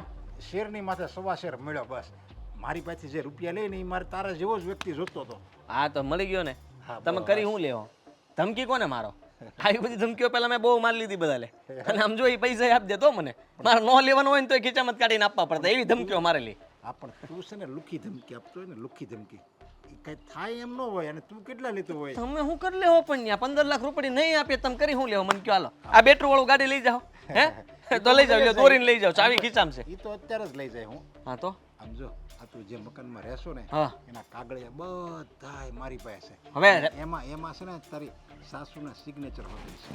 શેરની માથે 1.25 શેર મળ્યો. બસ મારી પાસેથી જે રૂપિયા લઈને એ મારે તારા જેવો જ વ્યક્તિ જોતો હતો. હા તો મળી ગયો ને. હા, તમે કરી હું લેવો? ધમકી કોને મારો? આવી બધી ધમકીઓ પહેલા મેં બહુ મારી લીધી બધા લે. અને આમ જો એ પૈસા આપી દેતો મને. મારે ન લેવાનો હોય ને તો એ ખીચામાં કાઢીને આપવા પડતા. એવી ધમકીઓ મારેલી. હા, પણ તું છે ને લુખી ધમકી આપતો હોય ને, લુખી ધમકી એ કઈ થાય એમ ન હોય. અને તું કેટલા લેતો હોય? તમે શું કરી લેવો પણ ત્યાં 15 લાખ રૂપિયા નહીં આપે તમે કરી શું લેવો? મને કયો હાલો આ બેટરી વાળું ગાડી લઈ જાઓ. હે તો લઈ જાઓ, લ્યો દોરીને લઈ જાઓ, ચાવી ખીચામાં છે. એ તો અત્યારે જ લઈ જાય. હું હા તો આમ જો આ તું જે મકાનમાં રહેશો ને હા, એના કાગળિયા બધાય મારી પાસે છે. હવે એમાં છે ને તારી સાસુના સિગ્નેચર હોતી છે.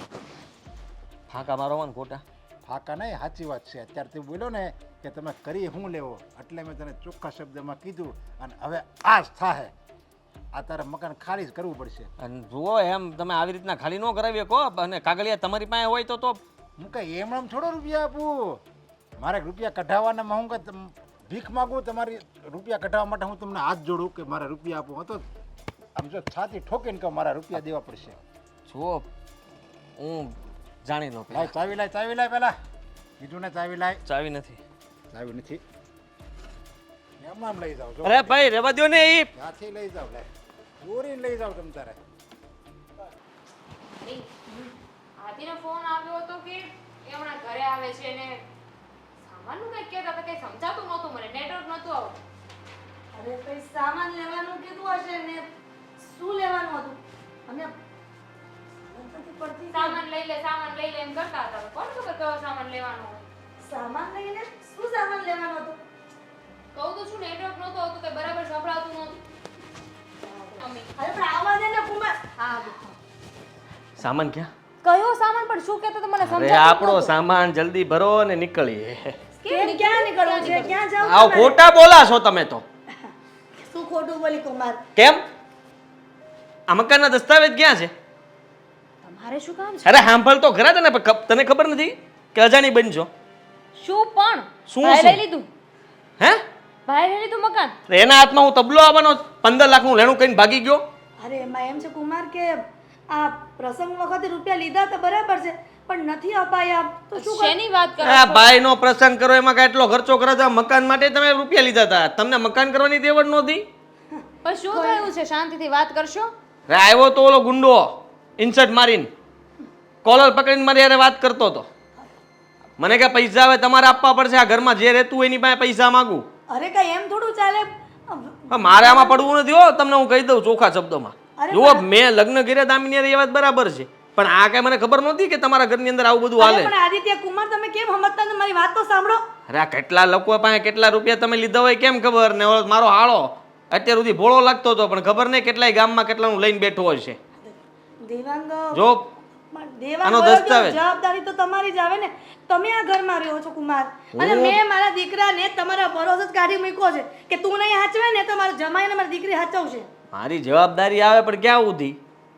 ફાંકા મારો ને ખોટા ફાકા નહીં, સાચી વાત છે. અત્યારે તું બોલ્યો ને કે તમે કરી શું લેવો, એટલે મેં તને ચોખ્ખા શબ્દમાં કીધું. અને હવે આ જ થાય. આ તારે મકાન ખાલી જ કરવું પડશે. અને જુઓ એમ તમે આવી રીતના ખાલી ન કરાવીએ કહો. અને કાગળિયા તમારી પાસે હોય તો હું કઈ એમ થોડો રૂપિયા આપું. મારે રૂપિયા કઢાવવાના હું કઈ ભીખ માગું તમારી રૂપિયા કઢાવવા માટે? હું તમને હાથ જોડું કે મારે રૂપિયા આપું? હતો આમ જો છાતી ઠોકીને કહો મારા રૂપિયા દેવા પડશે. જુઓ હું જાણી લો. લાય ચાવી લાય પેલા કીધું ને ચાવી લાય. ચાવી નથી. ચાવી નથી એમ લઈ જાવ. જો અરે ભાઈ રેવા દો ને. એ ત્યાંથી લઈ જાવ, લે દોરીને લઈ જાવ તમ તારે. આદિનો ફોન આવ્યો હતો કે એ હમણાં ઘરે આવે છે ને સામાનનું કંઈક કહેતા હતા, કંઈ સમજાતું નહોતું મને, નેટવર્ક નહોતું આવતું. અરે કઈ સામાન લેવાનું કીધું હશે ને શું લેવાનું હતું અને નથી પડતી કે સામાન લઈ લે એમ કરતા હતા. કોણ ખબર કયો સામાન લેવાનો હોય? સામાન લઈને શું સામાન લેવાનું હતું કહું તો છું, નેટવર્ક નહોતું આવતું, કંઈ બરાબર સંભળાતું નહોતું. મમ્મી, અરે પણ આવા દે ને કુમાર હા સામાન ક્યાં? કયો સામાન પણ શું કહેતો તો મને અરે સમજાતું આપણો સામાન જલ્દી ભરો અને નીકળીએ. કેમ ક્યાં નીકળવું છે ક્યાં જાવ આવ ખોટા બોલા છો તમે તો. શું ખોટું બોલી કુમાર કેમ? આ મકાનના દસ્તાવેજ ક્યાં છે? તમારે શું કામ છે? અરે સાંભળ તો ખરા તને તને ખબર નથી કે અજાણી બનજો? શું પણ શું ભાઈ શું? લઈ લીધું, હે? ભાઈ લઈ લીધું મકાન. અરે એના હાથમાં હું તબલો આવવાનો 15 લાખનું લેણું કહીને ભાગી ગયો. અરે એમાં એમ છે કુમાર કે આ પ્રસંગ વખતે રૂપિયા લીધા તો બરાબર છે પણ નથી અપાયા તો શું કરું? શેની વાત કરો આ ભાઈનો પ્રસંગ કરો એમાં કેટલો ખર્ચો કર્યો હતો? મકાન માટે તમે રૂપિયા લીધા હતા, તમને મકાન કરવાની તેવડ નહોતી? પણ શું થયું છે? શાંતિથી વાત કરશો. અરે આવ્યો તો ઓલો ગુંડો ઇન્સર્ટ મારીને કોલર પકડીને મારી હારે વાત કરતો હતો. મને કે પૈસા હવે તમારે આપવા પડશે, આ ઘરમાં જે રહેતું હોય એની પાસે પૈસા માંગુ. અરે કઈ એમ થોડું ચાલે પણ મારે આમાં પડવું નથી હો, તમને હું કહી દઉં ચોખ્ખા શબ્દોમાં. અરે જુઓ મેં લગ્ન કર્યા દામિની હારે એ વાત બરાબર છે, પણ આ કઈ મને ખબર નહોતી કે તમારા ઘરની અંદર આવું બધું અરે હાલે. પણ આદિત્ય કુમાર તમે કેમ સમજતા નથી? મારી વાત તો સાંભળો. અરે આ કેટલા લોકો પાસે કેટલા રૂપિયા તમે લીધા હોય કેમ ખબર? ને ઓલો મારો હાળો અત્યાર સુધી ભોળો લાગતો હતો પણ ખબર નહીં કેટલાય ગામમાં કેટલાનું લઈને બેઠો હોય છે. દેવાંગ જો દેવાંગ આનો બરાબર, દસ્તાવેજ. જવાબદારી તો તમારી જ આવે ને. તમે આ ઘરમાં રહ્યો છો કુમાર અને મેં મારા દીકરાને તમારા ભરોસે જ કાઢી મૂક્યો છે કે તું નહીં હાચવે ને તો મારા જમાઈને મારી દીકરી હાચવશે. મારી જવાબદારી આવે પણ ક્યાં સુધી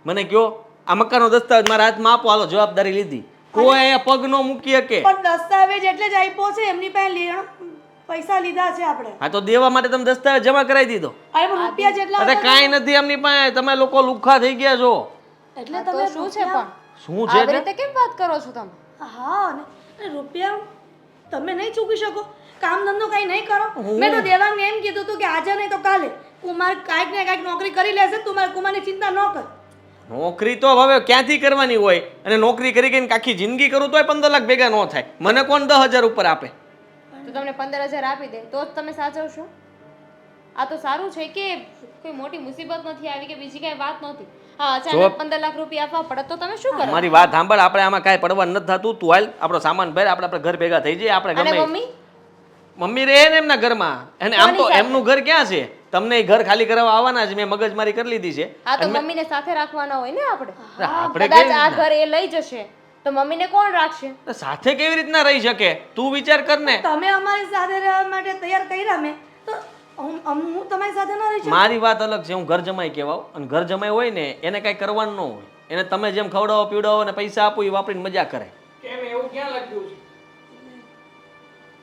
મને કયો? આ મકાનનો દસ્તાવેજ મારા હાથમાં આપો, હાલો જવાબદારી લીધી. કોઈ અહીંયા પગ ન મૂકી શકે. પણ દસ્તાવેજ એટલે જ આપ્યો છે, એમની પાસે પૈસા લીધા છે આપણે. આ તો દેવા માટે તમે દસ્તાવેજ જમા કરાવી દીધો. અરે પણ રૂપિયા જેટલા અરે કાંઈ નથી એમની પાસે, તમે લોકો લુખ્ખા થઈ ગયા છો. એટલે તો તમે શું છે પણ શું છે આવી તે? રીતે કેમ વાત કરો છો તમે? હા ને અરે રૂપિયા તમે નહીં ચૂકી શકો? કામ ધંધો કઈ નહીં કરો? મેં તો દેવાંગને એમ કીધું હતું કે આજે નહીં તો કાલે કુમાર કાંઈક ને કાંઈક નોકરી કરી લેશે, તું મારા કુમારની ચિંતા ન કર. નોકરી તો હવે ક્યાંથી કરવાની હોય? અને નોકરી કરી કરીને આખી જિંદગી કરું તોય 15 લાખ ભેગા ન થાય. મને કોણ 10,000 ઉપર આપે? તો તમને 15,000 આપી દે તો જ તમે સાચવશો? આ તો સારું છે કે કોઈ મોટી મુસીબત નથી આવી કે બીજી કઈ વાત નહોતી. હા, અચાનક 15 લાખ રૂપિયા આપવા પડે તો તમે શું કરો? મારી વાત સાંભળ, આપણે આમાં કાંઈ પડવા નથી થતું. તું હાલ આપણો સામાન ભર, આપણે ઘર ભેગા થઈ જઈએ. આપણે અને ગમે મમ્મી મમ્મી રહે ને એમના ઘરમાં, અને આમ તો એમનું ઘર ક્યાં છે? તમને એ ઘર ખાલી કરાવવા આવવાના છે. મેં મગજમારી કરી લીધી છે. આ તો મમ્મીને સાથે રાખવાના હોય ને આપણે. આપણે કદાચ આ ઘર એ લઈ જશે તો મમ્મીને કોણ રાખશે? સાથે કેવી રીતના રહી શકે? તું વિચાર કર ને. તમે અમારી સાથે રહેવા માટે તૈયાર કર્યા મેં તો હું તમારી સાથે ન રહી શકું. મારી વાત અલગ છે, હું ઘર જમાઈ કહેવાઉં, અને ઘર જમાઈ હોય ને એને કાંઈ કરવાનું ન હોય. એને તમે જેમ ખવડાવો પીવડાવો અને પૈસા આપો એ વાપરીને મજા કરે. કેમ એવું ક્યાં લખ્યું છે?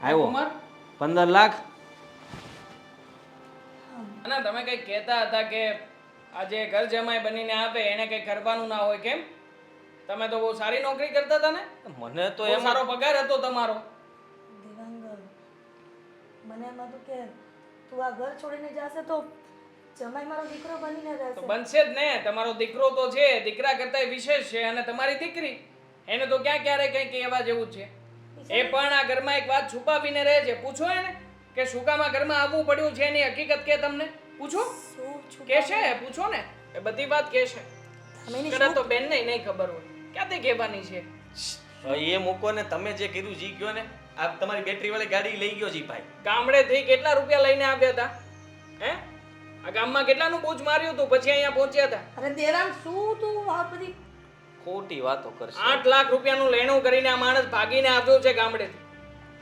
આવ્યો કુમાર 15 લાખ. અને તમે કઈ કહેતા હતા કે આજે ઘર જમાઈ બનીને આપે એને કઈ કરવાનું ના હોય, કેમ? તમે તો બહુ સારી નોકરી કરતા હતા ને, મને તો બહુ એમ સારો પગાર હતો તમારો. દેવાંગ મને એમ હતું કે તું આ ઘર છોડીને જાશે તો જમાઈ મારો દીકરો બનીને તો રહેશે. બનશે જ ને, તમારો દીકરો તો છે, દીકરા કરતા વિશેષ છે. અને તમારી દીકરી એને તો ક્યાં ક્યારે કઈ કહેવા જેવું જ છે. એ પણ આ ઘરમાં એક વાત છુપાવીને રહે છે. પૂછો એને કે શું કામ આ ઘરમાં આવવું પડ્યું છે, એની હકીકત કે તમને પૂછો. શું છું કે છે પૂછો ને, એ બધી વાત કે છે. તમે એની કદાચ તો બેન નહીં ખબર હોય, ક્યાંથી કહેવાની છે? એ મૂકો ને, તમે જે કીધું જી ગયો ને, આ તમારી બેટરી વાળી ગાડી લઈ ગયો જી ભાઈ. ગામડેથી કેટલા રૂપિયા લઈને આવ્યા હતા? હે, આ ગામમાં કેટલાનું બૂચ માર્યું હતું પછી અહીંયા પહોંચ્યા હતા? અરે દેવાંગ શું તું આ બધી ખોટી વાતો કરશે. 8 લાખ રૂપિયાનું લેણું કરીને આ માણસ ભાગીને આવ્યો છે ગામડેથી.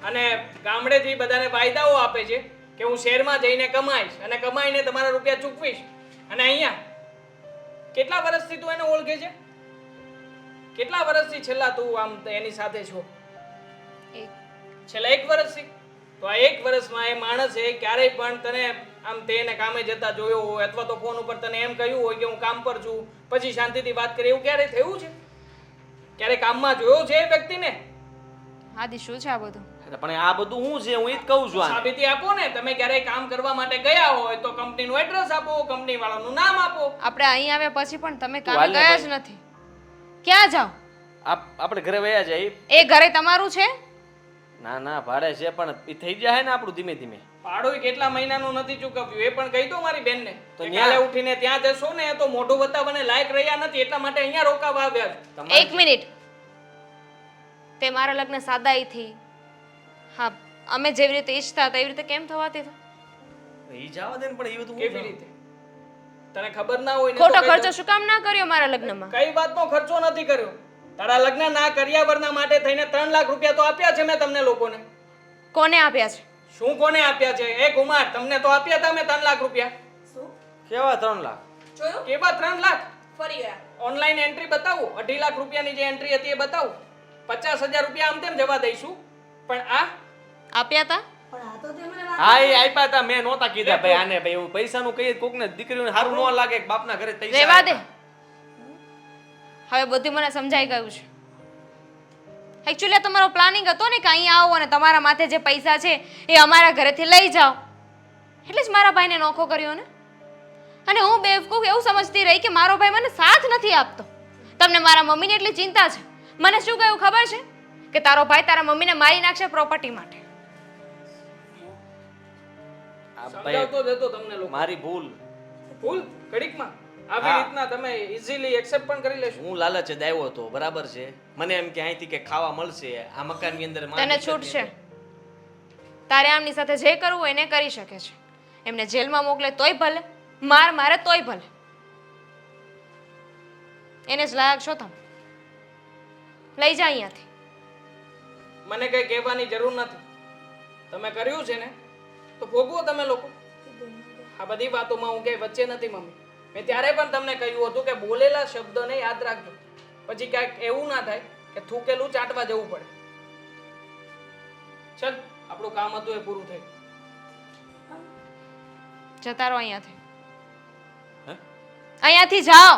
અને ગામડેથી બધાને વાયદાઓ આપે છે કે હું શહેરમાં જઈને કમાઈશ અને કમાઈને તમારા રૂપિયા ચૂકવીશ. અને અહીંયા કેટલા વર્ષથી તું એને ઓળખે છે? કેટલા વર્ષથી છેલ્લા તું આમ એની સાથે છો? છેલ્લા 1 વર્ષથી? તો આ 1 વર્ષમાં એ માણસે ક્યારેય પણ તને આમ તેને કામે જતા જોયો હોય અથવા તો ફોન ઉપર તને એમ કહ્યું હોય કે હું કામ પર છું પછી શાંતિથી વાત કરી, એવું ક્યારે થયું છે? ક્યારે કામમાં જોયો છે એ વ્યક્તિને? આદિ શું છે આ બધું? પણ આ બધું શું છે? હું ઈ જ કહું છું. આને સાબિતી આપો ને. તમે ક્યારેય કામ કરવા માટે ગયા હોય તો કંપનીનું એડ્રેસ આપો, કંપની વાળાનું નામ આપો. આપણે અહીં આવ્યા પછી પણ તમે તું કામે હાલ ને ગયા જ ભાઈ. નથી. ક્યાં જાઓ? આપણે ઘરે વયા જાય. એ ઘરે તમારું છે? ના ના ભાડે છે પણ એ થઈ જાય ને આપણું ધીમે ધીમે. ભાડું કેટલા મહિનાનું નથી ચૂકવ્યું એ પણ કહી દો મારી બેનને. તો તો ન્યા- કાલે ઉઠીને ત્યાં જશો ને તો મોઢું બતાવવાને લાયક રહ્યા નથી એટલા માટે અહીંયા રોકાવા આવ્યા છો. તમારે એક મિનિટ. તે મારા લગ્ન સાદાઈથી, હા, અમે જેવી રીતે ઈચ્છતા હતા એવી રીતે કેમ થવા દીધા? ઈ જવા દે ને પણ એ બધું હું કેવી જાણું. રીતે તને ખબર ના હોય ને તો ખોટો કહી ખર્ચો દઉં. શું કામ ના કર્યો મારા લગ્નમાં? કઈ વાતનો ખર્ચો નથી કર્યો. તારા લગ્ન ના કર્યા વરના માટે થઈને 3 લાખ રૂપિયા તો આપ્યા છે મેં તમને લોકોને. કોને આપ્યા છે? શું કોને આપ્યા છે? એ કુમાર તમને તો આપ્યા હતા મેં 3 લાખ રૂપિયા. કેવા 3 લાખ? જોયું કેવા 3 લાખ? ફરી ગયા ઓનલાઈન એન્ટ્રી બતાવું 2.5 લાખ રૂપિયાની જે એન્ટ્રી હતી એ બતાવું 50,000 રૂપિયા આમ તેમ જવા દઈશું પણ આ આપ્યા હતા? પણ આ તો તે મને વાત હા એ આપ્યા હતા મેં નહોતા કીધા ભાઈ આને ભાઈ એવું પૈસાનું કહીએ કોકને દીકરીઓને સારું ન લાગે કે બાપના ઘરે પૈસા રહેવા દે. આપ્યા. હવે બધું મને સમજાઈ ગયું છે. એકચ્યુઅલી તમારો પ્લાનિંગ હતો ને કે અહીંયા આવો અને તમારા માથે જે પૈસા છે એ અમારા ઘરેથી લઈ જાઓ. એટલે જ મારા ભાઈને નોખો કર્યો ને. અને હું બેવકૂફ એવું સમજતી રહી કે મારો ભાઈ મને સાથ નથી આપતો. તમને મારા મમ્મીની એટલી ચિંતા છે. મને શું કહ્યું ખબર છે? કે તારો ભાઈ તારા મમ્મીને મારી નાખશે પ્રોપર્ટી માટે. આ સમજાવતો જ હતો તમને ભાઈ લોકો. મારી ભૂલ. ભૂલ ઘડીકમાં આવી હા. રીતના તમે ઇઝીલી એક્સેપ્ટ પણ કરી લેશો. હું લાલચ જ આવ્યો હતો બરાબર છે મને એમ કે અહીંથી કે ખાવા મળશે આ મકાનની અંદર મારી તને છૂટ છે. તારે આમની સાથે જે કરવું હોય એને કરી શકે છે. એમને જેલમાં મોકલે તોય ભલે, માર મારે તોય ભલે. એને જ લાયક છો તમે. લઈ જા અહીંયાથી. મને કઈ કહેવાની જરૂર નથી. તમે કર્યું છે ને તો ભોગવો તમે લોકો. આ બધી વાતોમાં હું કઈ વચ્ચે નથી મમ્મી. મેં ત્યારે પણ તમને કહ્યું હતું કે બોલેલા શબ્દોને યાદ રાખજો. પછી ક્યાંક એવું ના થાય કે થૂકેલું ચાટવા જવું પડે. ચલ આપણું કામ હતું એ પૂરું થયું. જતા રહો અહીંયાથી. હે? અહીંયાથી જાઓ.